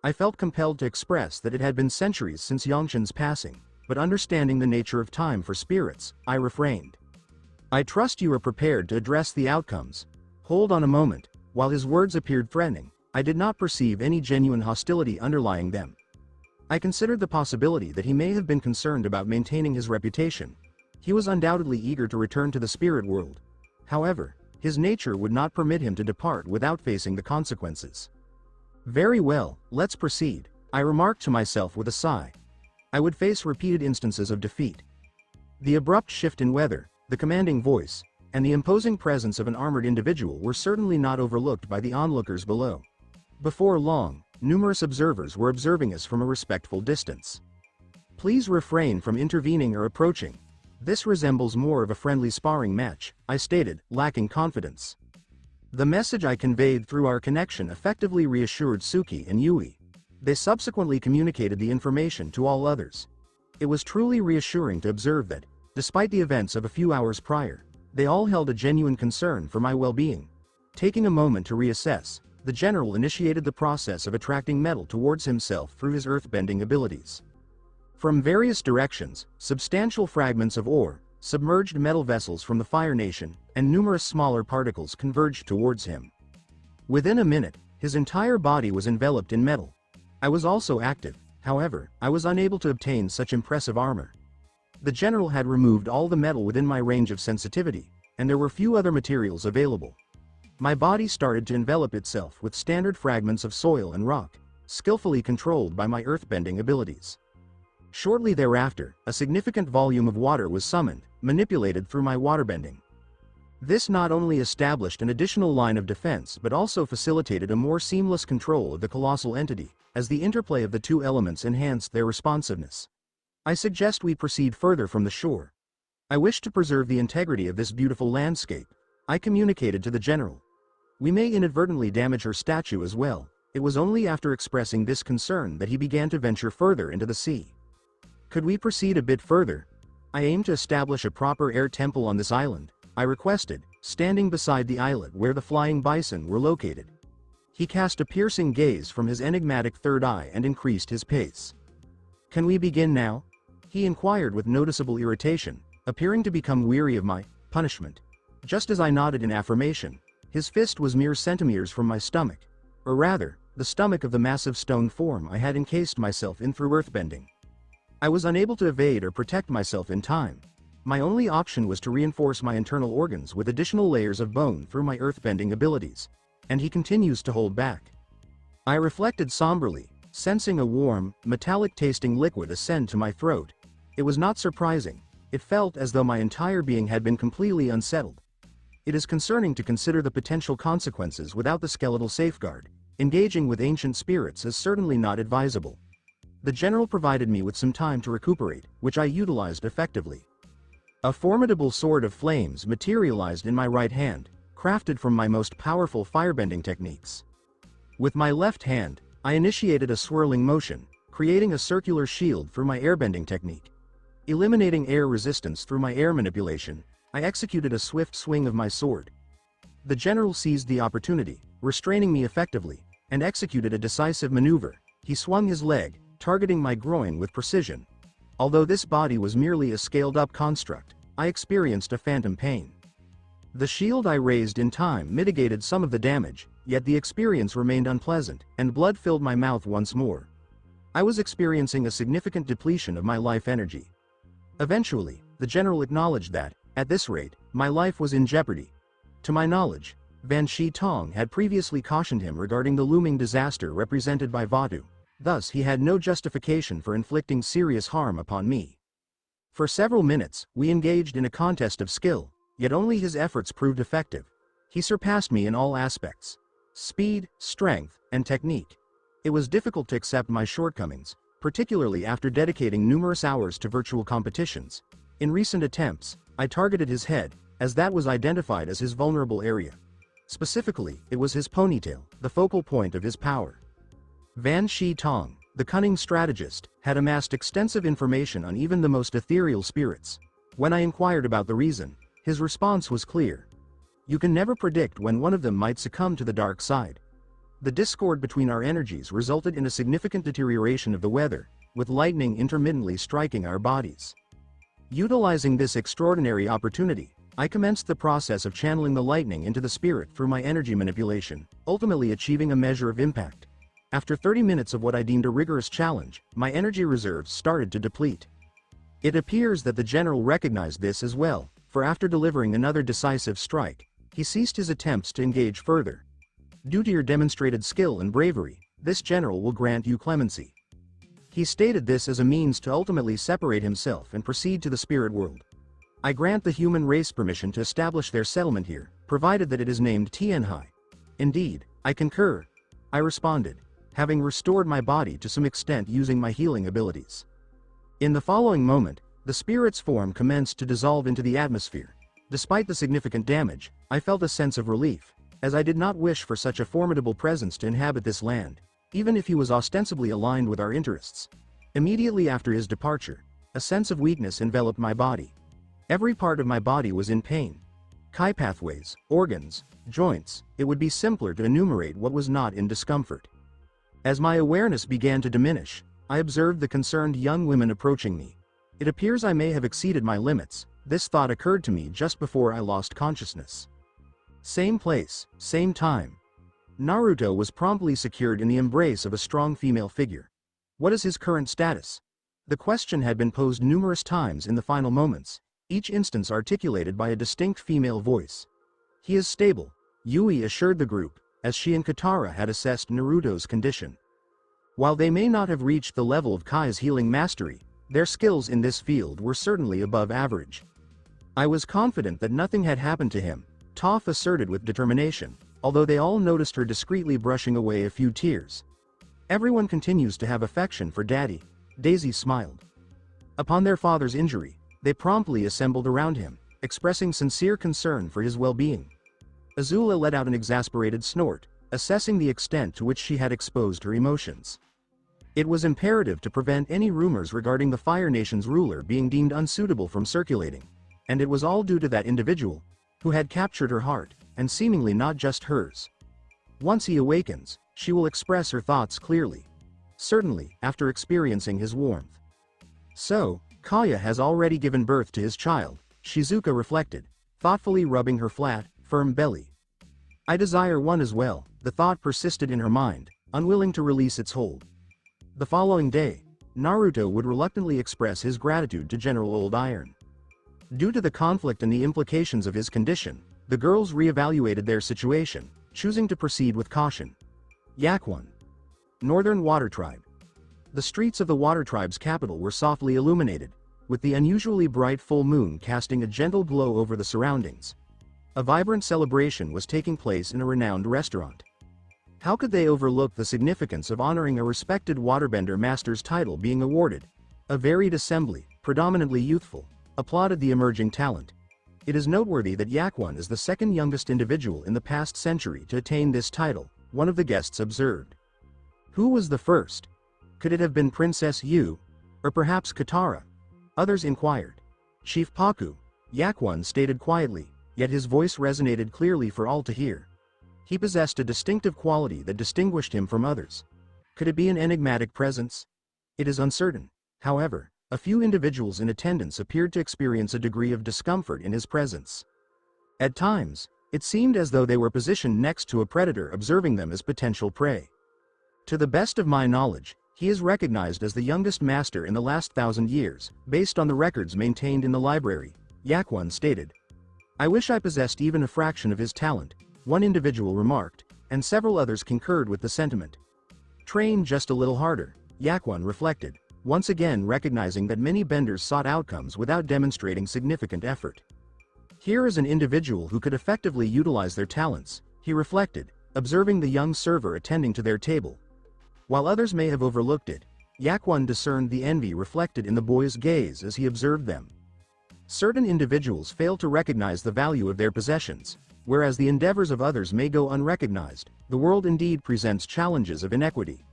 I felt compelled to express that it had been centuries since Yongchen's passing, but understanding the nature of time for spirits, I refrained. I trust you are prepared to address the outcomes. Hold on a moment. While his words appeared threatening, I did not perceive any genuine hostility underlying them. I considered the possibility that he may have been concerned about maintaining his reputation. He was undoubtedly eager to return to the spirit world. However, his nature would not permit him to depart without facing the consequences. Very well, let's proceed, I remarked to myself with a sigh. I would face repeated instances of defeat. The abrupt shift in weather, the commanding voice, and the imposing presence of an armored individual were certainly not overlooked by the onlookers below. Before long, numerous observers were observing us from a respectful distance. Please refrain from intervening or approaching. This resembles more of a friendly sparring match, I stated, lacking confidence. The message I conveyed through our connection effectively reassured Suki and Yui. They subsequently communicated the information to all others. It was truly reassuring to observe that, despite the events of a few hours prior, they all held a genuine concern for my well-being. Taking a moment to reassess, the general initiated the process of attracting metal towards himself through his earthbending abilities. From various directions, substantial fragments of ore, submerged metal vessels from the Fire Nation, and numerous smaller particles converged towards him. Within a minute, his entire body was enveloped in metal. I was also active, however, I was unable to obtain such impressive armor. The general had removed all the metal within my range of sensitivity, and there were few other materials available. My body started to envelop itself with standard fragments of soil and rock, skillfully controlled by my earthbending abilities. Shortly thereafter, a significant volume of water was summoned, manipulated through my waterbending. This not only established an additional line of defense but also facilitated a more seamless control of the colossal entity, as the interplay of the two elements enhanced their responsiveness. I suggest we proceed further from the shore. I wish to preserve the integrity of this beautiful landscape, I communicated to the general. We may inadvertently damage her statue as well. It was only after expressing this concern that he began to venture further into the sea. Could we proceed a bit further? I aim to establish a proper air temple on this island, I requested, standing beside the islet where the flying bison were located. He cast a piercing gaze from his enigmatic third eye and increased his pace. Can we begin now? He inquired with noticeable irritation, appearing to become weary of my punishment. Just as I nodded in affirmation, his fist was mere centimeters from my stomach, or rather, the stomach of the massive stone form I had encased myself in through earthbending. I was unable to evade or protect myself in time. my only option was to reinforce my internal organs with additional layers of bone through my earthbending abilities. And he continues to hold back. I reflected somberly, sensing a warm, metallic-tasting liquid ascend to my throat. It was not surprising. It felt as though my entire being had been completely unsettled. It is concerning to consider the potential consequences without the skeletal safeguard. Engaging with ancient spirits is certainly not advisable. The general provided me with some time to recuperate, which I utilized effectively. A formidable sword of flames materialized in my right hand, crafted from my most powerful firebending techniques. With my left hand, I initiated a swirling motion, creating a circular shield through my airbending technique. Eliminating air resistance through my air manipulation, I executed a swift swing of my sword. The general seized the opportunity, restraining me effectively, and executed a decisive maneuver. He swung his leg, targeting my groin with precision. Although this body was merely a scaled-up construct, I experienced a phantom pain. The shield I raised in time mitigated some of the damage, yet the experience remained unpleasant, and blood filled my mouth once more. I was experiencing a significant depletion of my life energy. Eventually, the general acknowledged that, at this rate, my life was in jeopardy. To my knowledge, Van Shi Tong had previously cautioned him regarding the looming disaster represented by Vatu. Thus he had no justification for inflicting serious harm upon me. For several minutes, we engaged in a contest of skill, yet only his efforts proved effective. He surpassed me in all aspects: speed, strength, and technique. It was difficult to accept my shortcomings, particularly after dedicating numerous hours to virtual competitions. In recent attempts, I targeted his head, as that was identified as his vulnerable area. Specifically, it was his ponytail, the focal point of his power. Van Shi Tong, the cunning strategist, had amassed extensive information on even the most ethereal spirits. When I inquired about the reason, his response was clear. You can never predict when one of them might succumb to the dark side. The discord between our energies resulted in a significant deterioration of the weather, with lightning intermittently striking our bodies. Utilizing this extraordinary opportunity, I commenced the process of channeling the lightning into the spirit through my energy manipulation, ultimately achieving a measure of impact. After 30 minutes of what I deemed a rigorous challenge, my energy reserves started to deplete. It appears that the general recognized this as well, for after delivering another decisive strike, he ceased his attempts to engage further. Due to your demonstrated skill and bravery, this general will grant you clemency. He stated this as a means to ultimately separate himself and proceed to the spirit world. I grant the human race permission to establish their settlement here, provided that it is named Tianhai. Indeed, I concur, I responded, having restored my body to some extent using my healing abilities. In the following moment, the spirit's form commenced to dissolve into the atmosphere. Despite the significant damage, I felt a sense of relief, as I did not wish for such a formidable presence to inhabit this land, even if he was ostensibly aligned with our interests. Immediately after his departure, a sense of weakness enveloped my body. Every part of my body was in pain. Chi pathways, organs, joints, it would be simpler to enumerate what was not in discomfort. As my awareness began to diminish, I observed the concerned young women approaching me. It appears I may have exceeded my limits. This thought occurred to me just before I lost consciousness. Same place, same time. Naruto was promptly secured in the embrace of a strong female figure. What is his current status? The question had been posed numerous times in the final moments, each instance articulated by a distinct female voice. He is stable, Yui assured the group, as she and Katara had assessed Naruto's condition. While they may not have reached the level of Kai's healing mastery, their skills in this field were certainly above average. I was confident that nothing had happened to him, Toph asserted with determination, although they all noticed her discreetly brushing away a few tears. Everyone continues to have affection for Daddy, Daisy smiled. Upon their father's injury, they promptly assembled around him, expressing sincere concern for his well-being. Azula let out an exasperated snort, assessing the extent to which she had exposed her emotions. It was imperative to prevent any rumors regarding the Fire Nation's ruler being deemed unsuitable from circulating, and it was all due to that individual, who had captured her heart, and seemingly not just hers. Once he awakens, she will express her thoughts clearly. Certainly, after experiencing his warmth. So, Kaya has already given birth to his child, Shizuka reflected, thoughtfully rubbing her flat, firm belly. I desire one as well, the thought persisted in her mind, unwilling to release its hold. The following day, Naruto would reluctantly express his gratitude to General Old Iron. Due to the conflict and the implications of his condition, the girls re-evaluated their situation, choosing to proceed with caution. Yak 1. Northern Water Tribe. The streets of the Water Tribe's capital were softly illuminated, with the unusually bright full moon casting a gentle glow over the surroundings. A vibrant celebration was taking place in a renowned restaurant. How could they overlook the significance of honoring a respected waterbender master's title being awarded? A varied assembly, predominantly youthful, applauded the emerging talent. It is noteworthy that Yak 1 is the second youngest individual in the past century to attain this title, one of the guests observed. Who was the first? Could it have been Princess Yu? Or perhaps Katara? Others inquired. Chief Paku, Yak 1 stated quietly, yet his voice resonated clearly for all to hear. He possessed a distinctive quality that distinguished him from others. Could it be an enigmatic presence? It is uncertain. However, a few individuals in attendance appeared to experience a degree of discomfort in his presence. At times, it seemed as though they were positioned next to a predator observing them as potential prey. To the best of my knowledge, he is recognized as the youngest master in the last 1,000 years, based on the records maintained in the library, Yak 1 stated. I wish I possessed even a fraction of his talent, one individual remarked, and several others concurred with the sentiment. Train just a little harder, Yak 1 reflected, once again recognizing that many benders sought outcomes without demonstrating significant effort. Here is an individual who could effectively utilize their talents, he reflected, observing the young server attending to their table. While others may have overlooked it, Yak 1 discerned the envy reflected in the boy's gaze as he observed them. Certain individuals fail to recognize the value of their possessions, whereas the endeavors of others may go unrecognized. The world indeed presents challenges of inequity.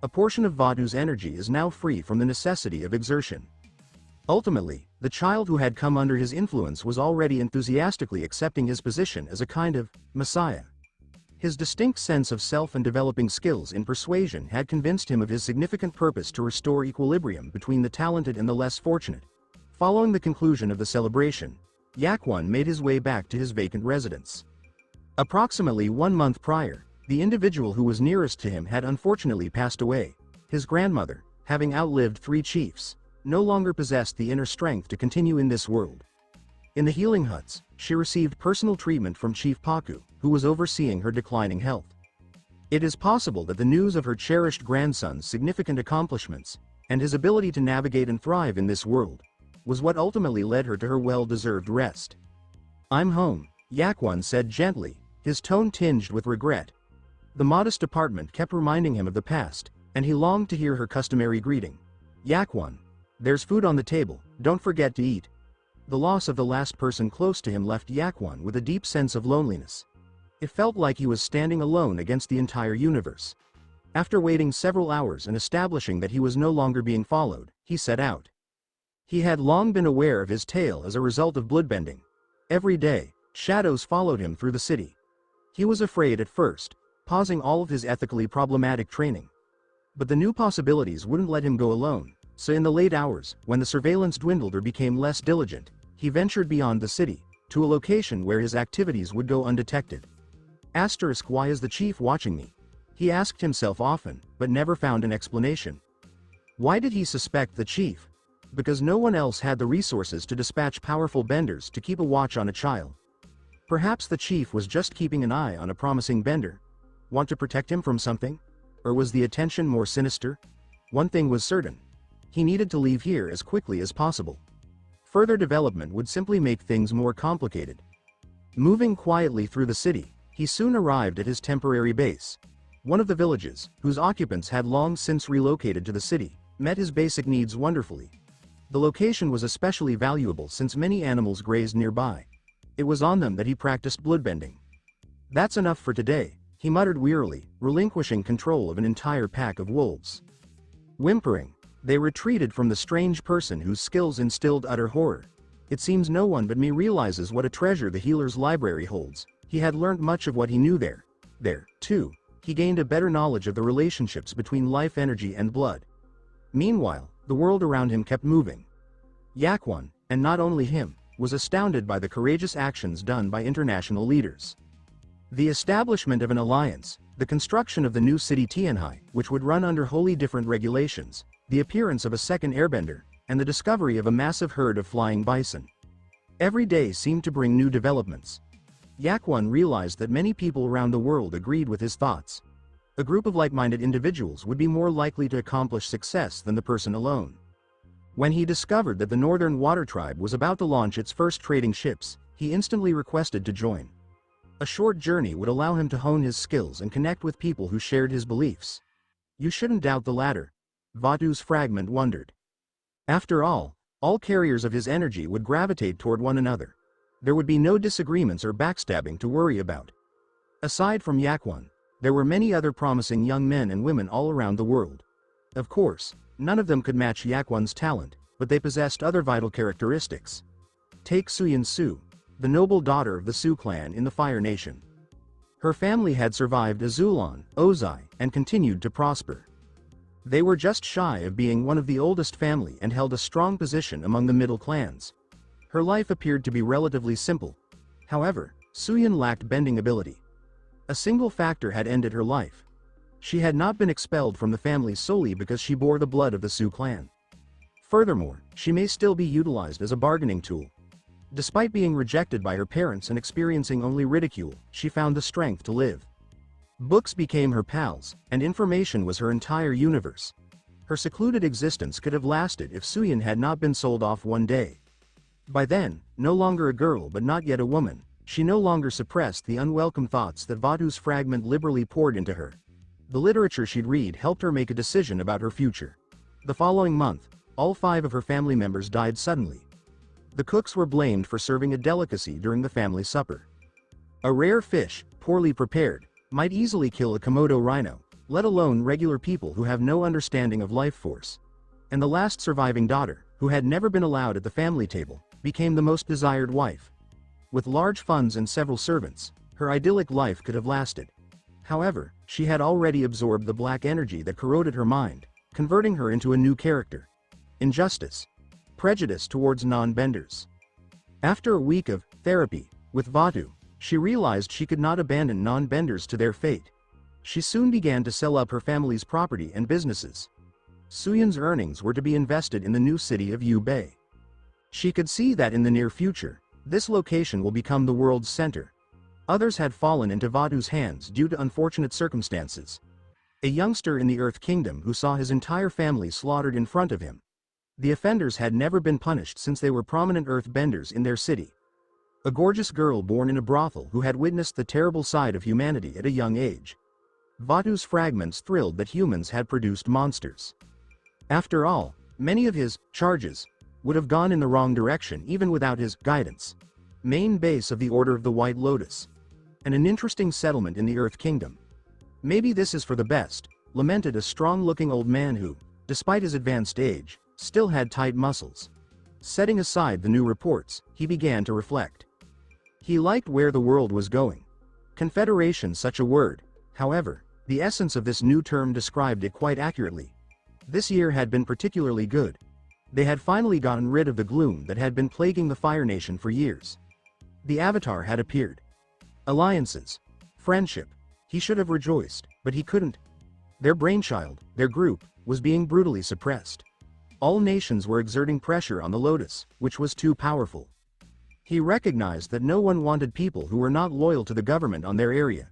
A portion of Vadu's energy is now free from the necessity of exertion. Ultimately, the child who had come under his influence was already enthusiastically accepting his position as a kind of messiah. His distinct sense of self and developing skills in persuasion had convinced him of his significant purpose to restore equilibrium between the talented and the less fortunate. Following the conclusion of the celebration, Yak 1 made his way back to his vacant residence. Approximately 1 month prior, the individual who was nearest to him had unfortunately passed away. His grandmother, having outlived 3 chiefs, no longer possessed the inner strength to continue in this world. In the healing huts, she received personal treatment from Chief Paku, who was overseeing her declining health. It is possible that the news of her cherished grandson's significant accomplishments, and his ability to navigate and thrive in this world, was what ultimately led her to her well-deserved rest. I'm home, Yak 1 said gently, his tone tinged with regret. The modest apartment kept reminding him of the past, and he longed to hear her customary greeting. Yak 1. There's food on the table, don't forget to eat. The loss of the last person close to him left Yak 1 with a deep sense of loneliness. It felt like he was standing alone against the entire universe. After waiting several hours and establishing that he was no longer being followed, he set out. He had long been aware of his tale as a result of bloodbending. Every day, shadows followed him through the city. He was afraid at first, pausing all of his ethically problematic training. But the new possibilities wouldn't let him go alone, so in the late hours, when the surveillance dwindled or became less diligent, he ventured beyond the city, to a location where his activities would go undetected. Why is the chief watching me? He asked himself often, but never found an explanation. Why did he suspect the chief? Because no one else had the resources to dispatch powerful benders to keep a watch on a child. Perhaps the chief was just keeping an eye on a promising bender. Want to protect him from something? Or was the attention more sinister? One thing was certain. He needed to leave here as quickly as possible. Further development would simply make things more complicated. Moving quietly through the city, he soon arrived at his temporary base. One of the villages, whose occupants had long since relocated to the city, met his basic needs wonderfully. The location was especially valuable since many animals grazed nearby. It was on them that he practiced bloodbending. That's enough for today, he muttered wearily, relinquishing control of an entire pack of wolves. Whimpering, they retreated from the strange person whose skills instilled utter horror. It seems no one but me realizes what a treasure the healer's library holds. He had learned much of what he knew there. There, too, he gained a better knowledge of the relationships between life energy and blood. Meanwhile, the world around him kept moving. Yak 1, and not only him, was astounded by the courageous actions done by international leaders. The establishment of an alliance, the construction of the new city Tianhai, which would run under wholly different regulations, the appearance of a second airbender, and the discovery of a massive herd of flying bison. Every day seemed to bring new developments. Yakwon realized that many people around the world agreed with his thoughts. A group of like-minded individuals would be more likely to accomplish success than the person alone. When he discovered that the Northern Water Tribe was about to launch its first trading ships, he instantly requested to join. A short journey would allow him to hone his skills and connect with people who shared his beliefs. You shouldn't doubt the latter, Vatu's fragment wondered. After all carriers of his energy would gravitate toward one another. There would be no disagreements or backstabbing to worry about. Aside from Yakwon, there were many other promising young men and women all around the world. Of course, none of them could match Yakwon's talent, but they possessed other vital characteristics. Take Suyin Su, the noble daughter of the Su clan in the Fire Nation. Her family had survived Azulon, Ozai, and continued to prosper. They were just shy of being one of the oldest family and held a strong position among the middle clans. Her life appeared to be relatively simple. However, Suyin lacked bending ability. A single factor had ended her life. She had not been expelled from the family solely because she bore the blood of the Su clan. Furthermore, she may still be utilized as a bargaining tool. Despite being rejected by her parents and experiencing only ridicule, she found the strength to live. Books became her pals, and information was her entire universe. Her secluded existence could have lasted if Suyin had not been sold off one day. By then, no longer a girl but not yet a woman, she no longer suppressed the unwelcome thoughts that Vatu's fragment liberally poured into her. The literature she'd read helped her make a decision about her future. The following month, all 5 of her family members died suddenly. The cooks were blamed for serving a delicacy during the family supper. A rare fish, poorly prepared, might easily kill a Komodo rhino, let alone regular people who have no understanding of life force. And the last surviving daughter, who had never been allowed at the family table, became the most desired wife. With large funds and several servants, her idyllic life could have lasted. However, she had already absorbed the black energy that corroded her mind, converting her into a new character. Injustice. Prejudice towards non-benders. After a week of therapy with Vatu, she realized she could not abandon non-benders to their fate. She soon began to sell up her family's property and businesses. Suyin's earnings were to be invested in the new city of Yubei. She could see that in the near future, this location will become the world's center. Others had fallen into Vatu's hands due to unfortunate circumstances. A youngster in the Earth Kingdom who saw his entire family slaughtered in front of him. The offenders had never been punished since they were prominent Earth benders in their city. A gorgeous girl born in a brothel who had witnessed the terrible side of humanity at a young age. Vatu's fragments thrilled that humans had produced monsters. After all, many of his charges would have gone in the wrong direction even without his guidance. Main base of the Order of the White Lotus. And an interesting settlement in the Earth Kingdom. Maybe this is for the best, lamented a strong-looking old man who, despite his advanced age, still had tight muscles. Setting aside the new reports, he began to reflect. He liked where the world was going. Confederation, such a word. However, the essence of this new term described it quite accurately. This year had been particularly good. They had finally gotten rid of the gloom that had been plaguing the Fire Nation for years. The Avatar had appeared. Alliances. Friendship. He should have rejoiced, but he couldn't. Their brainchild, their group, was being brutally suppressed. All nations were exerting pressure on the Lotus, which was too powerful. He recognized that no one wanted people who were not loyal to the government on their area.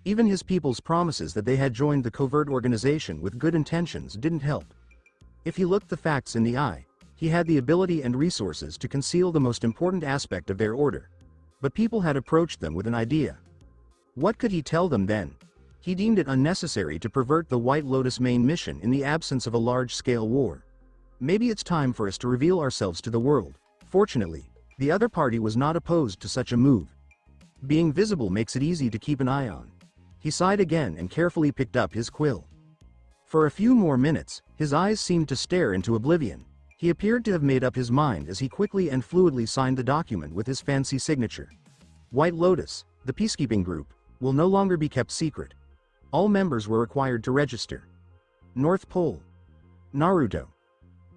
Even his people's promises that they had joined the covert organization with good intentions didn't help. If he looked the facts in the eye, he had the ability and resources to conceal the most important aspect of their order. But people had approached them with an idea. What could he tell them then? He deemed it unnecessary to pervert the White Lotus main mission in the absence of a large-scale war. Maybe it's time for us to reveal ourselves to the world. Fortunately, the other party was not opposed to such a move. Being visible makes it easy to keep an eye on. He sighed again and carefully picked up his quill. For a few more minutes, his eyes seemed to stare into oblivion. He appeared to have made up his mind as he quickly and fluidly signed the document with his fancy signature. White Lotus, the peacekeeping group, will no longer be kept secret. All members were required to register. North Pole. Naruto.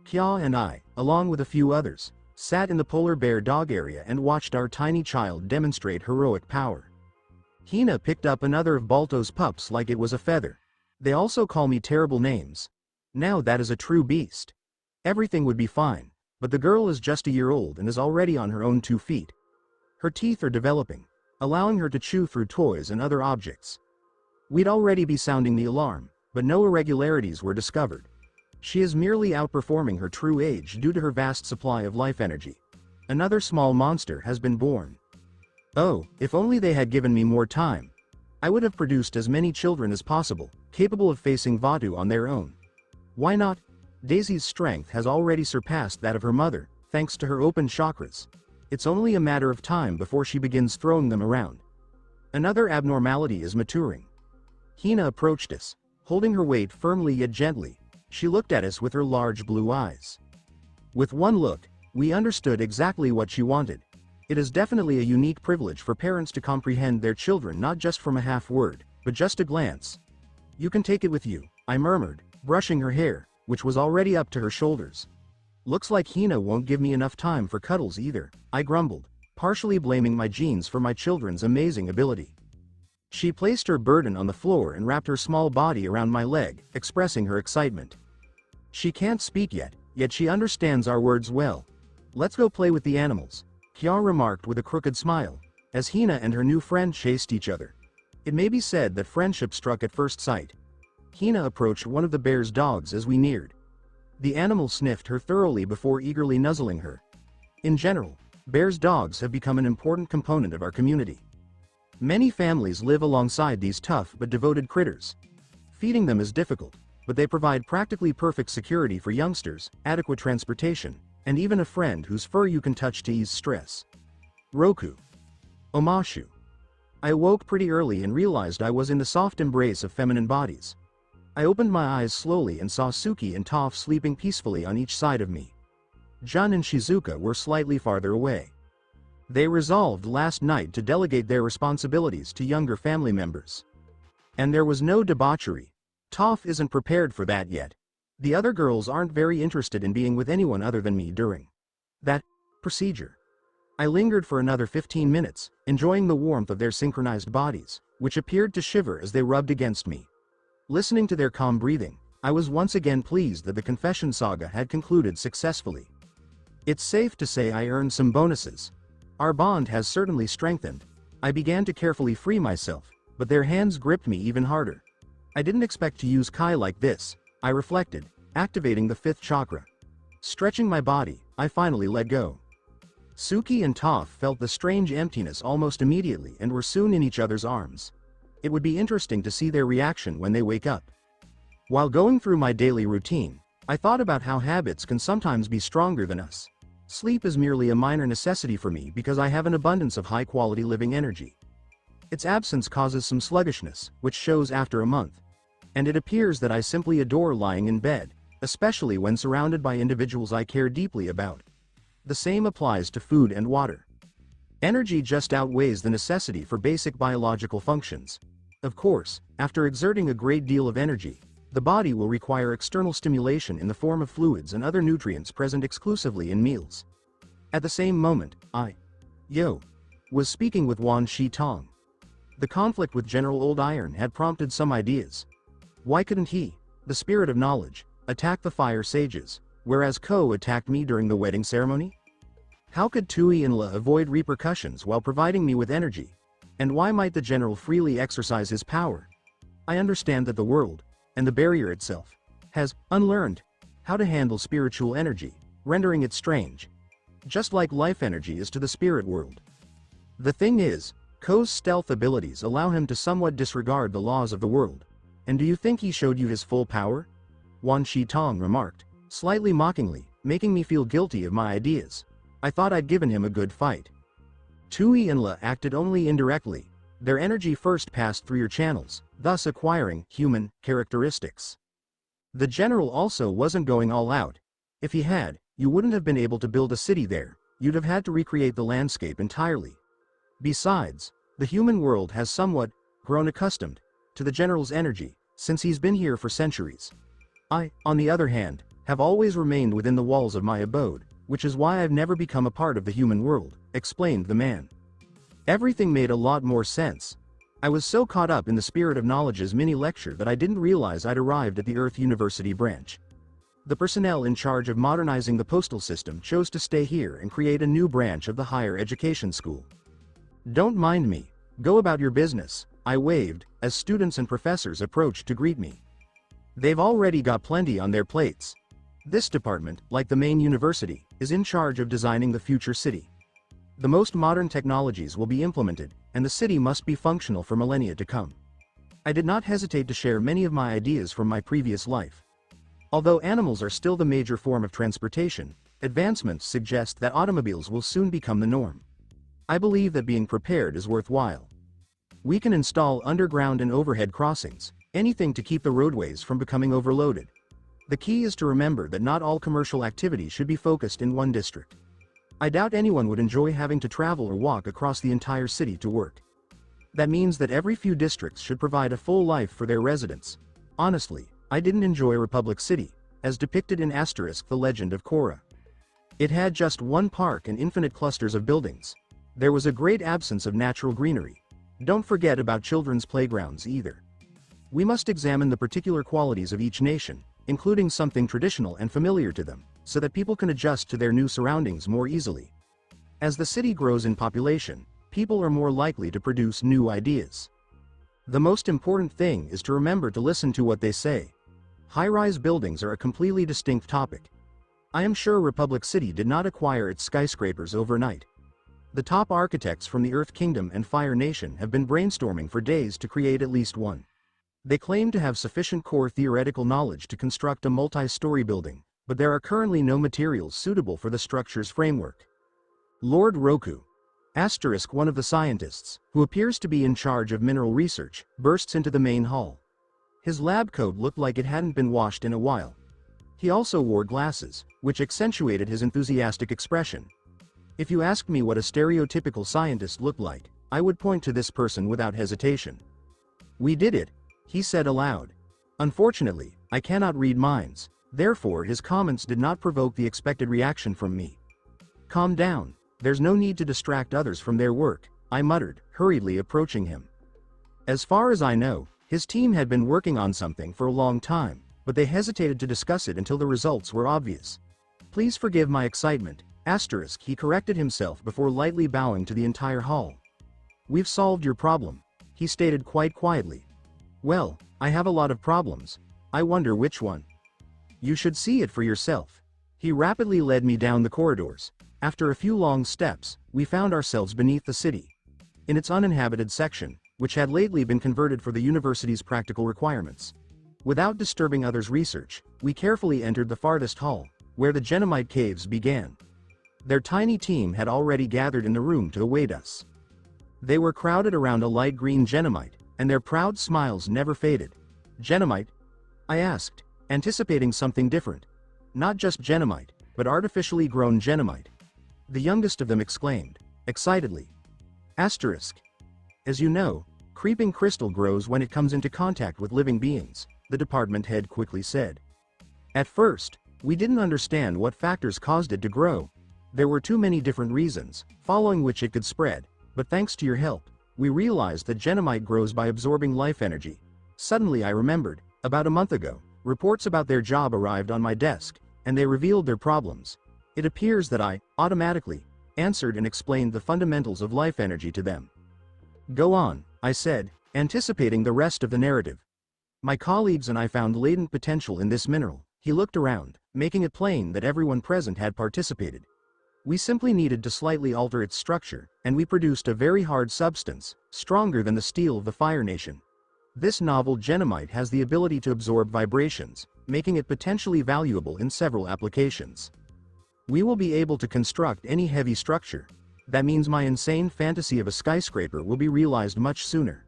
Kya and I, along with a few others, sat in the polar bear dog area and watched our tiny child demonstrate heroic power. Hina picked up another of Balto's pups like it was a feather. They also call me terrible names. Now that is a true beast. Everything would be fine. but the girl is just a year old and is already on her own 2 feet. Her teeth are developing, allowing her to chew through toys and other objects. We'd already be sounding the alarm, but no irregularities were discovered. She is merely outperforming her true age due to her vast supply of life energy. Another small monster has been born. Oh, if only they had given me more time. I would have produced as many children as possible, capable of facing Vatu on their own. Why not? Daisy's strength has already surpassed that of her mother, thanks to her open chakras. It's only a matter of time before she begins throwing them around. Another abnormality is maturing. Hina approached us, holding her weight firmly yet gently. She looked at us with her large blue eyes. With one look, we understood exactly what she wanted. It is definitely a unique privilege for parents to comprehend their children not just from a half word, but just a glance. You can take it with you, I murmured, brushing her hair, which was already up to her shoulders. Looks like Hina won't give me enough time for cuddles either, I grumbled, partially blaming my genes for my children's amazing ability. She placed her burden on the floor and wrapped her small body around my leg, expressing her excitement. She can't speak yet she understands our words well. Let's go play with the animals, Kya remarked with a crooked smile, as Hina and her new friend chased each other. It may be said that friendship struck at first sight. Hina approached one of the bear's dogs as we neared. The animal sniffed her thoroughly before eagerly nuzzling her. In general, bears' dogs have become an important component of our community. Many families live alongside these tough but devoted critters. Feeding them is difficult, but they provide practically perfect security for youngsters, adequate transportation, and even a friend whose fur you can touch to ease stress. Roku. Omashu. I awoke pretty early and realized I was in the soft embrace of feminine bodies. I opened my eyes slowly and saw Suki and Toph sleeping peacefully on each side of me. Jun and Shizuka were slightly farther away. They resolved last night to delegate their responsibilities to younger family members. And there was no debauchery. Toph isn't prepared for that yet. The other girls aren't very interested in being with anyone other than me during that procedure. I lingered for another 15 minutes, enjoying the warmth of their synchronized bodies, which appeared to shiver as they rubbed against me. Listening to their calm breathing, I was once again pleased that the confession saga had concluded successfully. It's safe to say I earned some bonuses. Our bond has certainly strengthened. I began to carefully free myself, but their hands gripped me even harder. I didn't expect to use Kai like this, I reflected, activating the 5th chakra. Stretching my body, I finally let go. Suki and Toph felt the strange emptiness almost immediately and were soon in each other's arms. It would be interesting to see their reaction when they wake up. While going through my daily routine, I thought about how habits can sometimes be stronger than us. Sleep is merely a minor necessity for me because I have an abundance of high-quality living energy. Its absence causes some sluggishness, which shows after a month. And it appears that I simply adore lying in bed, especially when surrounded by individuals I care deeply about. The same applies to food and water. Energy just outweighs the necessity for basic biological functions. Of course, after exerting a great deal of energy, the body will require external stimulation in the form of fluids and other nutrients present exclusively in meals. At the same moment, I was speaking with Wan Shi Tong. The conflict with General Old Iron had prompted some ideas. Why couldn't he, the spirit of knowledge, attack the fire sages, whereas Ko attacked me during the wedding ceremony? How could Tui and La avoid repercussions while providing me with energy? And why might the general freely exercise his power? I understand that the world, and the barrier itself, has unlearned how to handle spiritual energy, rendering it strange. Just like life energy is to the spirit world. The thing is, Ko's stealth abilities allow him to somewhat disregard the laws of the world. And do you think he showed you his full power? Wan Shi Tong remarked, slightly mockingly, making me feel guilty of my ideas. I thought I'd given him a good fight. Tui and La acted only indirectly. Their energy first passed through your channels, thus acquiring human characteristics. The general also wasn't going all out. If he had, you wouldn't have been able to build a city there, you'd have had to recreate the landscape entirely. Besides, the human world has somewhat grown accustomed to the general's energy, since he's been here for centuries. I, on the other hand, have always remained within the walls of my abode, which is why I've never become a part of the human world, explained the man. Everything made a lot more sense. I was so caught up in the Spirit of Knowledge's mini-lecture that I didn't realize I'd arrived at the Earth University branch. The personnel in charge of modernizing the postal system chose to stay here and create a new branch of the higher education school. Don't mind me. Go about your business, I waved, as students and professors approached to greet me. They've already got plenty on their plates. This department, like the main university, is in charge of designing the future city. The most modern technologies will be implemented, and the city must be functional for millennia to come. I did not hesitate to share many of my ideas from my previous life. Although animals are still the major form of transportation, advancements suggest that automobiles will soon become the norm. I believe that being prepared is worthwhile. We can install underground and overhead crossings, anything to keep the roadways from becoming overloaded. The key is to remember that not all commercial activity should be focused in one district. I doubt anyone would enjoy having to travel or walk across the entire city to work. That means that every few districts should provide a full life for their residents. Honestly, I didn't enjoy Republic City, as depicted in *The Legend of Korra. It had just one park and infinite clusters of buildings. There was a great absence of natural greenery. Don't forget about children's playgrounds either. We must examine the particular qualities of each nation, including something traditional and familiar to them, so that people can adjust to their new surroundings more easily. As the city grows in population, people are more likely to produce new ideas. The most important thing is to remember to listen to what they say. High-rise buildings are a completely distinct topic. I am sure Republic City did not acquire its skyscrapers overnight. The top architects from the Earth Kingdom and Fire Nation have been brainstorming for days to create at least one. They claim to have sufficient core theoretical knowledge to construct a multi-story building, but there are currently no materials suitable for the structure's framework. Lord Roku, one of the scientists, who appears to be in charge of mineral research, bursts into the main hall. His lab coat looked like it hadn't been washed in a while. He also wore glasses, which accentuated his enthusiastic expression. If you asked me what a stereotypical scientist looked like, I would point to this person without hesitation. "We did it," he said aloud. Unfortunately, I cannot read minds, therefore his comments did not provoke the expected reaction from me. "Calm down, there's no need to distract others from their work," I muttered, hurriedly approaching him. As far as I know, his team had been working on something for a long time, but they hesitated to discuss it until the results were obvious. "Please forgive my excitement, *" he corrected himself before lightly bowing to the entire hall. "We've solved your problem," he stated quite quietly. "Well, I have a lot of problems. I wonder which one." "You should see it for yourself." He rapidly led me down the corridors. After a few long steps, we found ourselves beneath the city. In its uninhabited section, which had lately been converted for the university's practical requirements. Without disturbing others' research, we carefully entered the farthest hall, where the Genomite caves began. Their tiny team had already gathered in the room to await us. They were crowded around a light green Genomite, and their proud smiles never faded. "Genomite?" I asked, anticipating something different. "Not just Genomite, but artificially grown Genomite," the youngest of them exclaimed, excitedly. As you know, creeping crystal grows when it comes into contact with living beings, the department head quickly said. At first, we didn't understand what factors caused it to grow. There were too many different reasons, following which it could spread, but thanks to your help, we realized that Genomite grows by absorbing life energy. Suddenly I remembered, about a month ago, reports about their job arrived on my desk, and they revealed their problems. It appears that I, automatically, answered and explained the fundamentals of life energy to them. "Go on," I said, anticipating the rest of the narrative. "My colleagues and I found latent potential in this mineral." He looked around, making it plain that everyone present had participated. "We simply needed to slightly alter its structure, and we produced a very hard substance, stronger than the steel of the Fire Nation. This novel Genomite has the ability to absorb vibrations, making it potentially valuable in several applications. We will be able to construct any heavy structure. That means my insane fantasy of a skyscraper will be realized much sooner.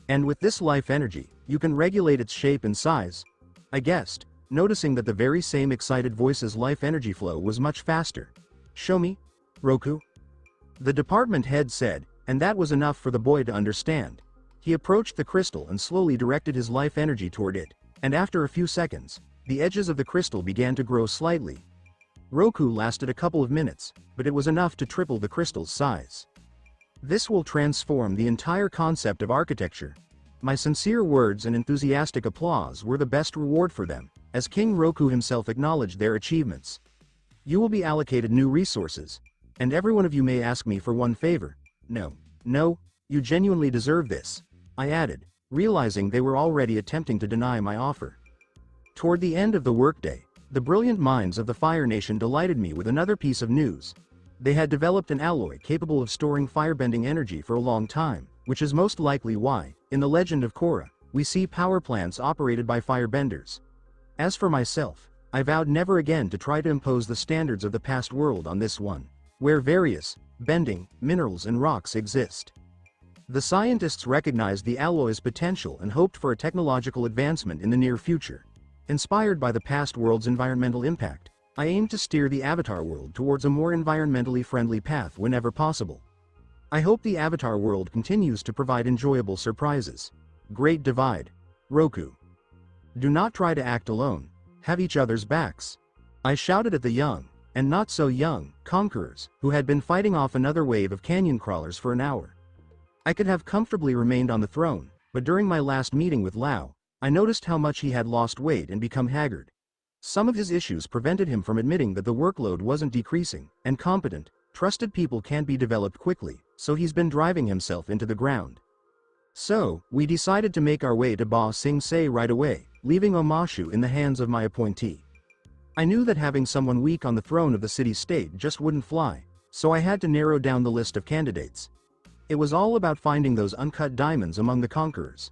And with this life energy, you can regulate its shape and size," I guessed, noticing that the very same excited voice's life energy flow was much faster. "Show me, Roku," the department head said, and that was enough for the boy to understand. He approached the crystal and slowly directed his life energy toward it, and after a few seconds, the edges of the crystal began to grow slightly. Roku lasted a couple of minutes, but it was enough to triple the crystal's size. "This will transform the entire concept of architecture." My sincere words and enthusiastic applause were the best reward for them, as King Roku himself acknowledged their achievements. You will be allocated new resources, and every one of you may ask me for one favor. No, you genuinely deserve this, I added, realizing they were already attempting to deny my offer. Toward the end of the workday, the brilliant minds of the Fire Nation delighted me with another piece of news. They had developed an alloy capable of storing firebending energy for a long time, which is most likely why, in the Legend of Korra, we see power plants operated by firebenders. As for myself, I vowed never again to try to impose the standards of the past world on this one, where various, bending, minerals and rocks exist. The scientists recognized the alloy's potential and hoped for a technological advancement in the near future. Inspired by the past world's environmental impact, I aimed to steer the Avatar world towards a more environmentally friendly path whenever possible. I hope the Avatar world continues to provide enjoyable surprises. Great Divide. Roku. Do not try to act alone. Have each other's backs. I shouted at the young, and not so young, conquerors, who had been fighting off another wave of canyon crawlers for an hour. I could have comfortably remained on the throne, but during my last meeting with Lao, I noticed how much he had lost weight and become haggard. Some of his issues prevented him from admitting that the workload wasn't decreasing, and competent, trusted people can't be developed quickly, so he's been driving himself into the ground. So, we decided to make our way to Ba Sing Se right away, leaving Omashu in the hands of my appointee. I knew that having someone weak on the throne of the city-state just wouldn't fly, so I had to narrow down the list of candidates. It was all about finding those uncut diamonds among the conquerors.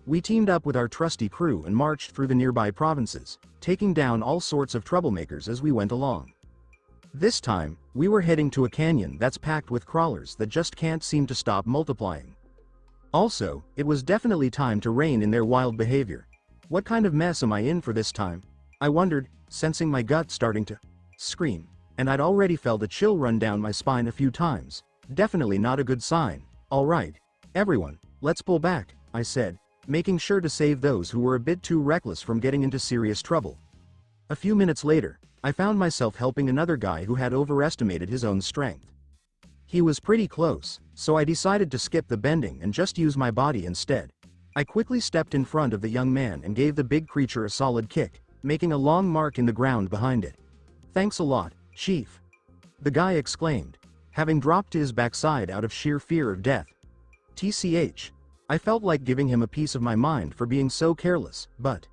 We teamed up with our trusty crew and marched through the nearby provinces, taking down all sorts of troublemakers as we went along. This time, we were heading to a canyon that's packed with crawlers that just can't seem to stop multiplying. Also, it was definitely time to rein in their wild behavior. What kind of mess am I in for this time? I wondered, sensing my gut starting to scream, and I'd already felt a chill run down my spine a few times. Definitely not a good sign. All right, everyone, let's pull back, I said, making sure to save those who were a bit too reckless from getting into serious trouble. A few minutes later, I found myself helping another guy who had overestimated his own strength. He was pretty close, so I decided to skip the bending and just use my body instead. I quickly stepped in front of the young man and gave the big creature a solid kick, making a long mark in the ground behind it. Thanks a lot, Chief. The guy exclaimed, having dropped to his backside out of sheer fear of death. TCH. I felt like giving him a piece of my mind for being so careless, but...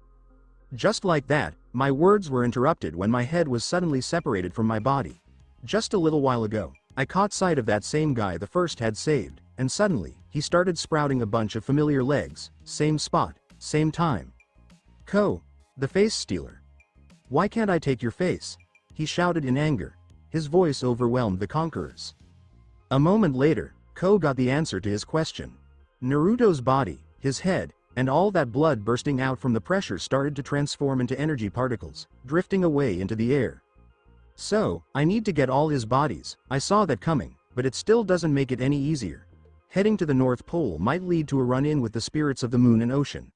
Just like that, my words were interrupted when my head was suddenly separated from my body. Just a little while ago, I caught sight of that same guy the first had saved, and suddenly, he started sprouting a bunch of familiar legs, same spot, same time. Ko, the face stealer. Why can't I take your face? He shouted in anger. His voice overwhelmed the conquerors. A moment later, Ko got the answer to his question. Naruto's body, his head, and all that blood bursting out from the pressure started to transform into energy particles, drifting away into the air. So, I need to get all his bodies. I saw that coming, but it still doesn't make it any easier. Heading to the North Pole might lead to a run-in with the spirits of the moon and ocean.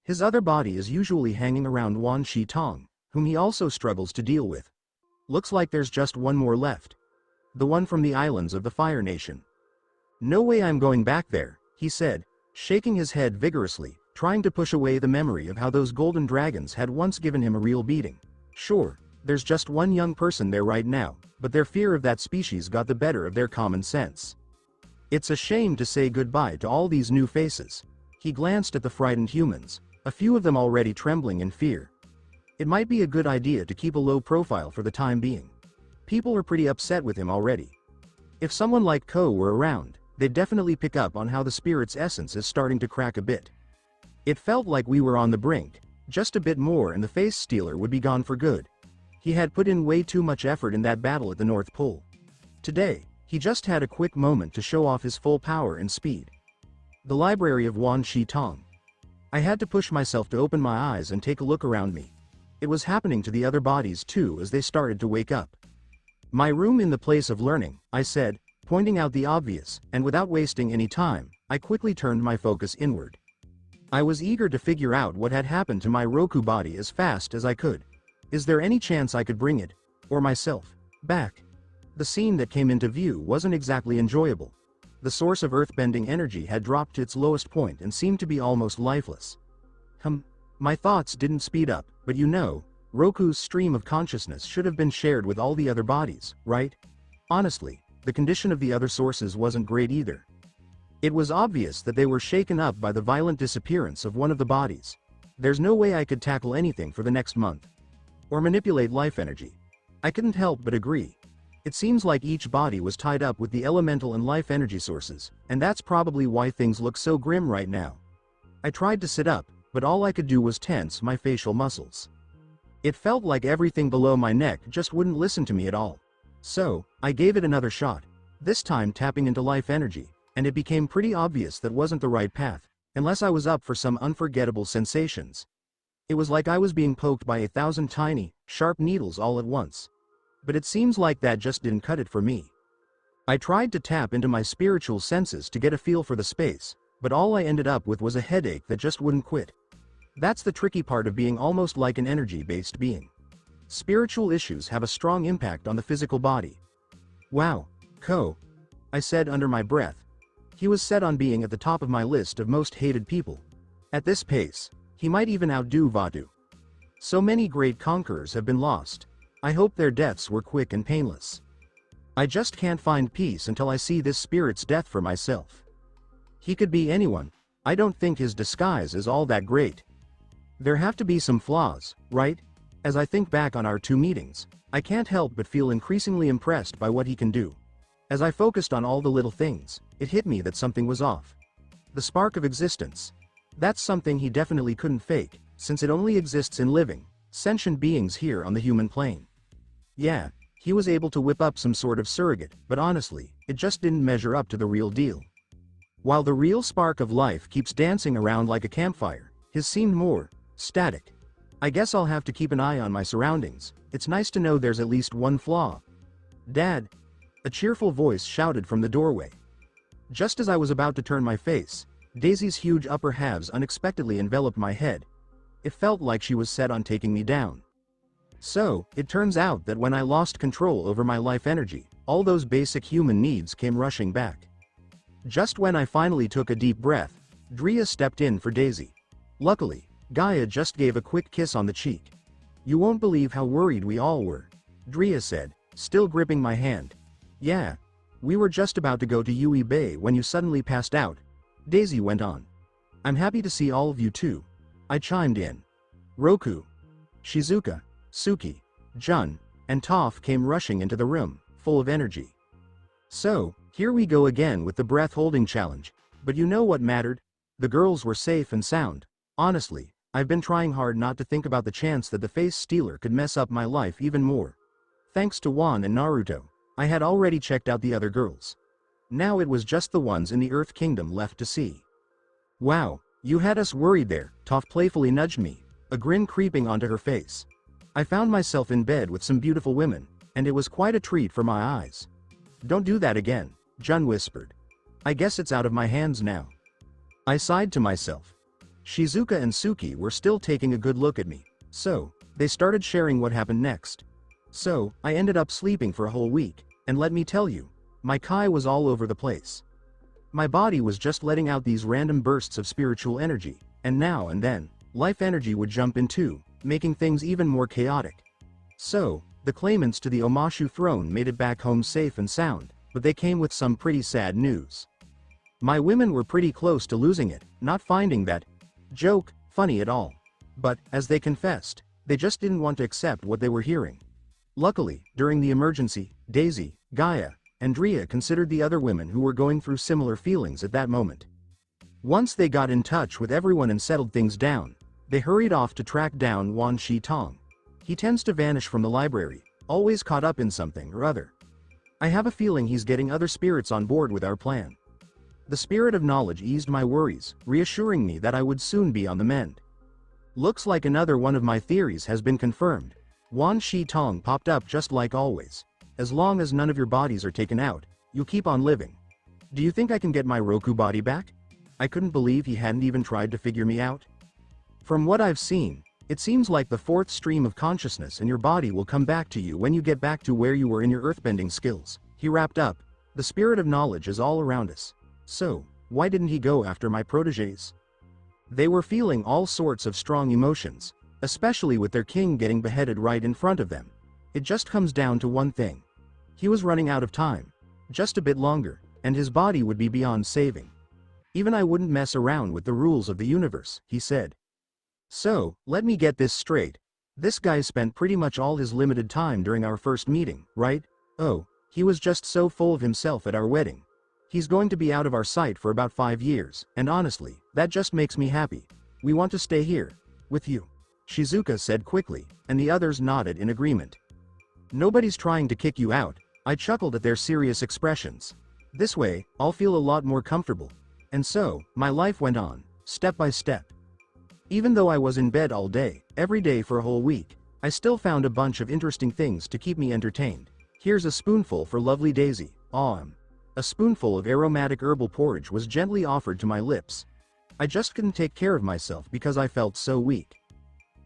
His other body is usually hanging around Wan Shi Tong, whom he also struggles to deal with. Looks like there's just one more left. The one from the islands of the Fire Nation. No way I'm going back there, he said, shaking his head vigorously, trying to push away the memory of how those golden dragons had once given him a real beating. Sure, there's just one young person there right now, but their fear of that species got the better of their common sense. It's a shame to say goodbye to all these new faces. He glanced at the frightened humans, a few of them already trembling in fear. It might be a good idea to keep a low profile for the time being. People are pretty upset with him already. If someone like Ko were around, they'd definitely pick up on how the spirit's essence is starting to crack a bit. It felt like we were on the brink. Just a bit more and the face stealer would be gone for good. He had put in way too much effort in that battle at the North Pole. Today, he just had a quick moment to show off his full power and speed. The library of Wan Shi Tong. I had to push myself to open my eyes and take a look around me. It was happening to the other bodies too as they started to wake up. My room in the place of learning, I said, pointing out the obvious, and without wasting any time, I quickly turned my focus inward. I was eager to figure out what had happened to my Roku body as fast as I could. Is there any chance I could bring it, or myself, back? The scene that came into view wasn't exactly enjoyable. The source of earthbending energy had dropped to its lowest point and seemed to be almost lifeless. My thoughts didn't speed up, but you know, Roku's stream of consciousness should have been shared with all the other bodies, right? Honestly, the condition of the other sources wasn't great either. It was obvious that they were shaken up by the violent disappearance of one of the bodies. There's no way I could tackle anything for the next month. Or manipulate life energy. I couldn't help but agree. It seems like each body was tied up with the elemental and life energy sources, and that's probably why things look so grim right now. I tried to sit up, but all I could do was tense my facial muscles. It felt like everything below my neck just wouldn't listen to me at all. So, I gave it another shot, this time tapping into life energy, and it became pretty obvious that wasn't the right path, unless I was up for some unforgettable sensations. It was like I was being poked by 1,000 tiny, sharp needles all at once. But it seems like that just didn't cut it for me. I tried to tap into my spiritual senses to get a feel for the space, but all I ended up with was a headache that just wouldn't quit. That's the tricky part of being almost like an energy-based being. Spiritual issues have a strong impact on the physical body. Wow, Ko, I said under my breath. He was set on being at the top of my list of most hated people. At this pace, he might even outdo Vatu. So many great conquerors have been lost. I hope their deaths were quick and painless. I just can't find peace until I see this spirit's death for myself. He could be anyone. I don't think his disguise is all that great. There have to be some flaws, right? As I think back on our 2 meetings, I can't help but feel increasingly impressed by what he can do. As I focused on all the little things, it hit me that something was off. The spark of existence. That's something he definitely couldn't fake, since it only exists in living, sentient beings here on the human plane. Yeah, he was able to whip up some sort of surrogate, but honestly, it just didn't measure up to the real deal. While the real spark of life keeps dancing around like a campfire, his seemed more static. I guess I'll have to keep an eye on my surroundings. It's nice to know there's at least one flaw. Dad, a cheerful voice shouted from the doorway. Just as I was about to turn my face, Daisy's huge upper halves unexpectedly enveloped my head. It felt like she was set on taking me down. So, it turns out that when I lost control over my life energy, all those basic human needs came rushing back. Just when I finally took a deep breath, Drea stepped in for Daisy. Luckily, Gaia just gave a quick kiss on the cheek. You won't believe how worried we all were, Drea said, still gripping my hand. Yeah, we were just about to go to Yui Bay when you suddenly passed out, Daisy went on. I'm happy to see all of you too, I chimed in. Roku, Shizuka, Suki, Jun, and Toph came rushing into the room, full of energy. So, here we go again with the breath-holding challenge, but you know what mattered? The girls were safe and sound. Honestly, I've been trying hard not to think about the chance that the face stealer could mess up my life even more. Thanks to Wan and Naruto, I had already checked out the other girls. Now it was just the ones in the Earth Kingdom left to see. Wow, you had us worried there, Toph playfully nudged me, a grin creeping onto her face. I found myself in bed with some beautiful women, and it was quite a treat for my eyes. Don't do that again, Jun whispered. I guess it's out of my hands now. I sighed to myself. Shizuka and Suki were still taking a good look at me, so, they started sharing what happened next. So, I ended up sleeping for a whole week, and let me tell you, my Kai was all over the place. My body was just letting out these random bursts of spiritual energy, and now and then, life energy would jump in too, making things even more chaotic. So, the claimants to the Omashu throne made it back home safe and sound, but they came with some pretty sad news. My women were pretty close to losing it, not finding that joke funny at all. But, as they confessed, they just didn't want to accept what they were hearing. Luckily, during the emergency, Daisy, Gaia, and Drea considered the other women who were going through similar feelings at that moment. Once they got in touch with everyone and settled things down, they hurried off to track down Wan Shi Tong. He tends to vanish from the library, always caught up in something or other. I have a feeling he's getting other spirits on board with our plan. The spirit of knowledge eased my worries, reassuring me that I would soon be on the mend. Looks like another one of my theories has been confirmed. Wan Shi Tong popped up just like always. As long as none of your bodies are taken out, you'll keep on living. Do you think I can get my Roku body back? I couldn't believe he hadn't even tried to figure me out. From what I've seen, it seems like the fourth stream of consciousness in your body will come back to you when you get back to where you were in your earthbending skills, he wrapped up. The spirit of knowledge is all around us. So, why didn't he go after my protégés? They were feeling all sorts of strong emotions, especially with their king getting beheaded right in front of them. It just comes down to one thing. He was running out of time. Just a bit longer, and his body would be beyond saving. Even I wouldn't mess around with the rules of the universe, he said. So, let me get this straight. This guy spent pretty much all his limited time during our first meeting, right? Oh, he was just so full of himself at our wedding. He's going to be out of our sight for about 5 years, and honestly, that just makes me happy. We want to stay here. With you. Shizuka said quickly, and the others nodded in agreement. Nobody's trying to kick you out. I chuckled at their serious expressions. This way, I'll feel a lot more comfortable. And so, my life went on, step by step. Even though I was in bed all day, every day for a whole week, I still found a bunch of interesting things to keep me entertained. Here's a spoonful for lovely Daisy. A spoonful of aromatic herbal porridge was gently offered to my lips. I just couldn't take care of myself because I felt so weak.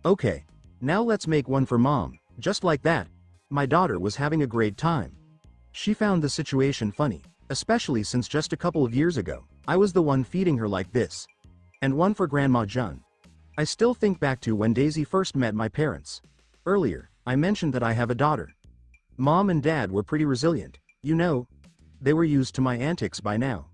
Okay. Now let's make one for Mom. Just like that. My daughter was having a great time. She found the situation funny, especially since just a couple of years ago, I was the one feeding her like this. And one for Grandma Jun. I still think back to when Daisy first met my parents. Earlier, I mentioned that I have a daughter. Mom and Dad were pretty resilient, you know. They were used to my antics by now.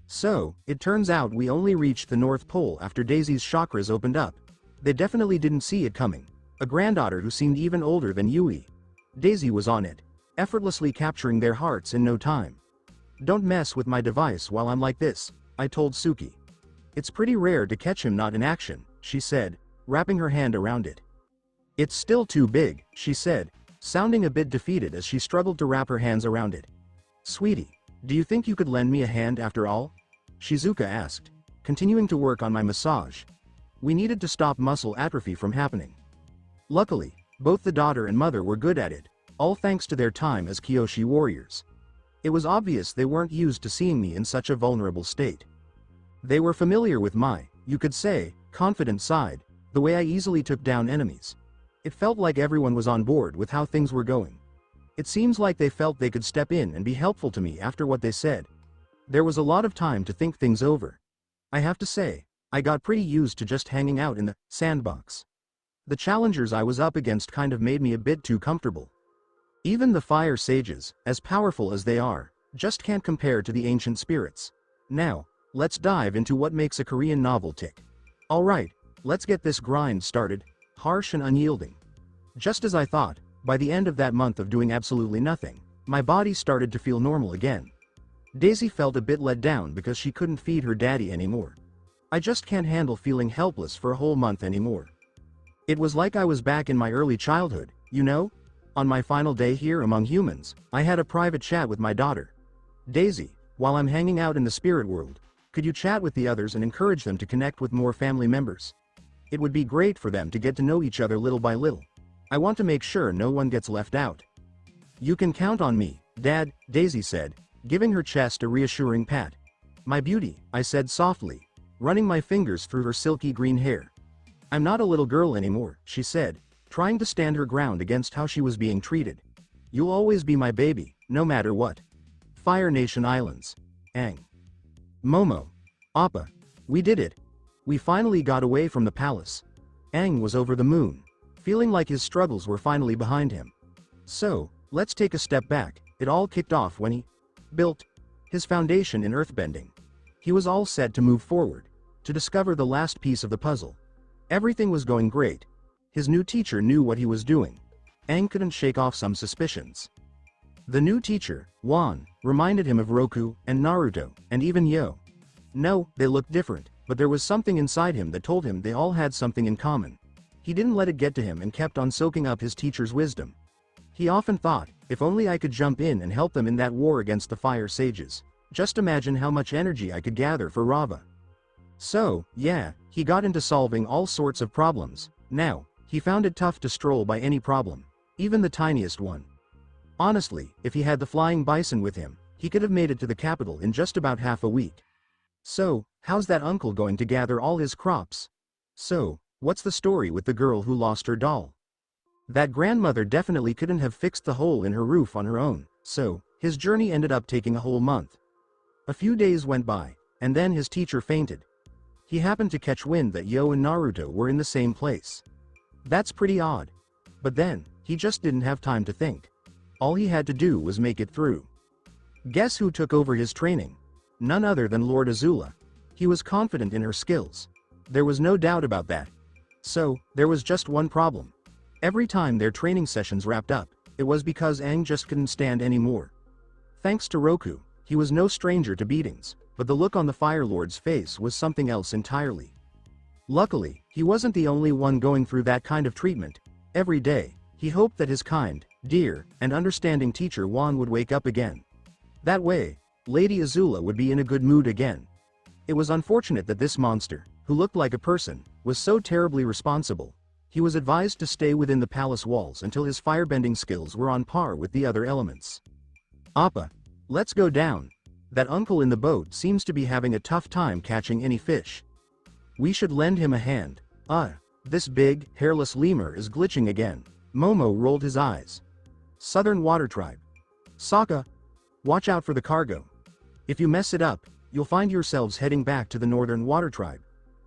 So, it turns out we only reached the North Pole after Daisy's chakras opened up. They definitely didn't see it coming. A granddaughter who seemed even older than Yui. Daisy was on it, effortlessly capturing their hearts in no time. Don't mess with my device while I'm like this, I told Suki. It's pretty rare to catch him not in action, she said, wrapping her hand around it. It's still too big, she said, sounding a bit defeated as she struggled to wrap her hands around it. Sweetie, do you think you could lend me a hand after all? Shizuka asked, continuing to work on my massage. We needed to stop muscle atrophy from happening. Luckily, both the daughter and mother were good at it, all thanks to their time as Kyoshi warriors. It was obvious they weren't used to seeing me in such a vulnerable state. They were familiar with my, you could say, confident side, the way I easily took down enemies. It felt like everyone was on board with how things were going. It seems like they felt they could step in and be helpful to me after what they said. There was a lot of time to think things over. I have to say, I got pretty used to just hanging out in the sandbox. The challengers I was up against kind of made me a bit too comfortable. Even the fire sages, as powerful as they are, just can't compare to the ancient spirits. Now, let's dive into what makes a Korean novel tick. Alright, let's get this grind started, harsh and unyielding. Just as I thought, by the end of that month of doing absolutely nothing, my body started to feel normal again. Daisy felt a bit let down because she couldn't feed her daddy anymore. I just can't handle feeling helpless for a whole month anymore. It was like I was back in my early childhood, you know? On my final day here among humans, I had a private chat with my daughter. Daisy, while I'm hanging out in the spirit world, could you chat with the others and encourage them to connect with more family members? It would be great for them to get to know each other little by little. I want to make sure no one gets left out. You can count on me, Dad, Daisy said, giving her chest a reassuring pat. My beauty, I said softly, running my fingers through her silky green hair. I'm not a little girl anymore, she said, trying to stand her ground against how she was being treated. You'll always be my baby, no matter what. Fire Nation Islands. Aang. Momo. Appa. We did it. We finally got away from the palace. Aang was over the moon, feeling like his struggles were finally behind him. So, let's take a step back. It all kicked off when he built his foundation in earthbending. He was all set to move forward, to discover the last piece of the puzzle. Everything was going great. His new teacher knew what he was doing. Aang couldn't shake off some suspicions. The new teacher, Wan, reminded him of Roku, and Naruto, and even Yo. No, they looked different, but there was something inside him that told him they all had something in common. He didn't let it get to him and kept on soaking up his teacher's wisdom. He often thought, if only I could jump in and help them in that war against the fire sages. Just imagine how much energy I could gather for Rava. So, yeah, he got into solving all sorts of problems. Now, he found it tough to stroll by any problem, even the tiniest one. Honestly, if he had the flying bison with him, he could have made it to the capital in just about half a week. So, how's that uncle going to gather all his crops? So, what's the story with the girl who lost her doll? That grandmother definitely couldn't have fixed the hole in her roof on her own, so, his journey ended up taking a whole month. A few days went by, and then his teacher fainted. he happened to catch wind that Yo and Naruto were in the same place. That's pretty odd. But then, he just didn't have time to think. All he had to do was make it through. Guess who took over his training? None other than Lord Azula. He was confident in her skills. There was no doubt about that. So, there was just one problem. Every time their training sessions wrapped up, it was because Aang just couldn't stand anymore. Thanks to Roku, he was no stranger to beatings, but the look on the Fire Lord's face was something else entirely. Luckily, he wasn't the only one going through that kind of treatment. Every day, he hoped that his kind, dear, and understanding teacher Wan would wake up again. That way, Lady Azula would be in a good mood again. It was unfortunate that this monster, who looked like a person, was so terribly responsible. He was advised to stay within the palace walls until his firebending skills were on par with the other elements. Appa, let's go down. That uncle in the boat seems to be having a tough time catching any fish. We should lend him a hand. This big, hairless lemur is glitching again. Momo rolled his eyes. Southern Water Tribe. Sokka, watch out for the cargo. If you mess it up, you'll find yourselves heading back to the Northern Water Tribe.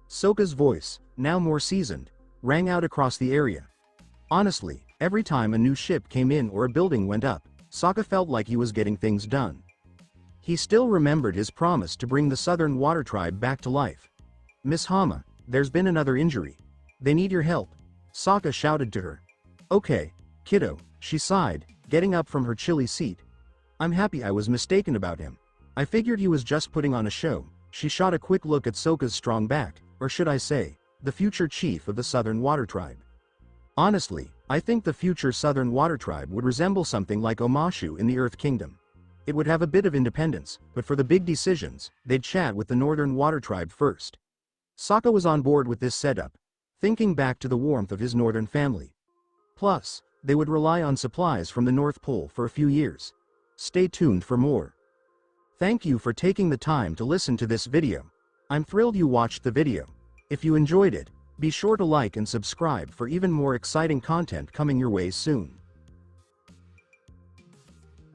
Sokka's voice, now more seasoned, rang out across the area. Honestly, every time a new ship came in or a building went up, Sokka felt like he was getting things done. He still remembered his promise to bring the Southern Water Tribe back to life. Miss Hama, there's been another injury. They need your help. Sokka shouted to her. Okay, kiddo, she sighed, getting up from her chilly seat. I'm happy I was mistaken about him. I figured he was just putting on a show. She shot a quick look at Sokka's strong back, or should I say, the future chief of the Southern Water Tribe. Honestly, I think the future Southern Water Tribe would resemble something like Omashu in the Earth Kingdom. It would have a bit of independence, but for the big decisions, they'd chat with the Northern Water Tribe first. Sokka was on board with this setup, thinking back to the warmth of his northern family. Plus, they would rely on supplies from the North Pole for a few years. Stay tuned for more. Thank you for taking the time to listen to this video. I'm thrilled you watched the video. If you enjoyed it, be sure to like and subscribe for even more exciting content coming your way soon.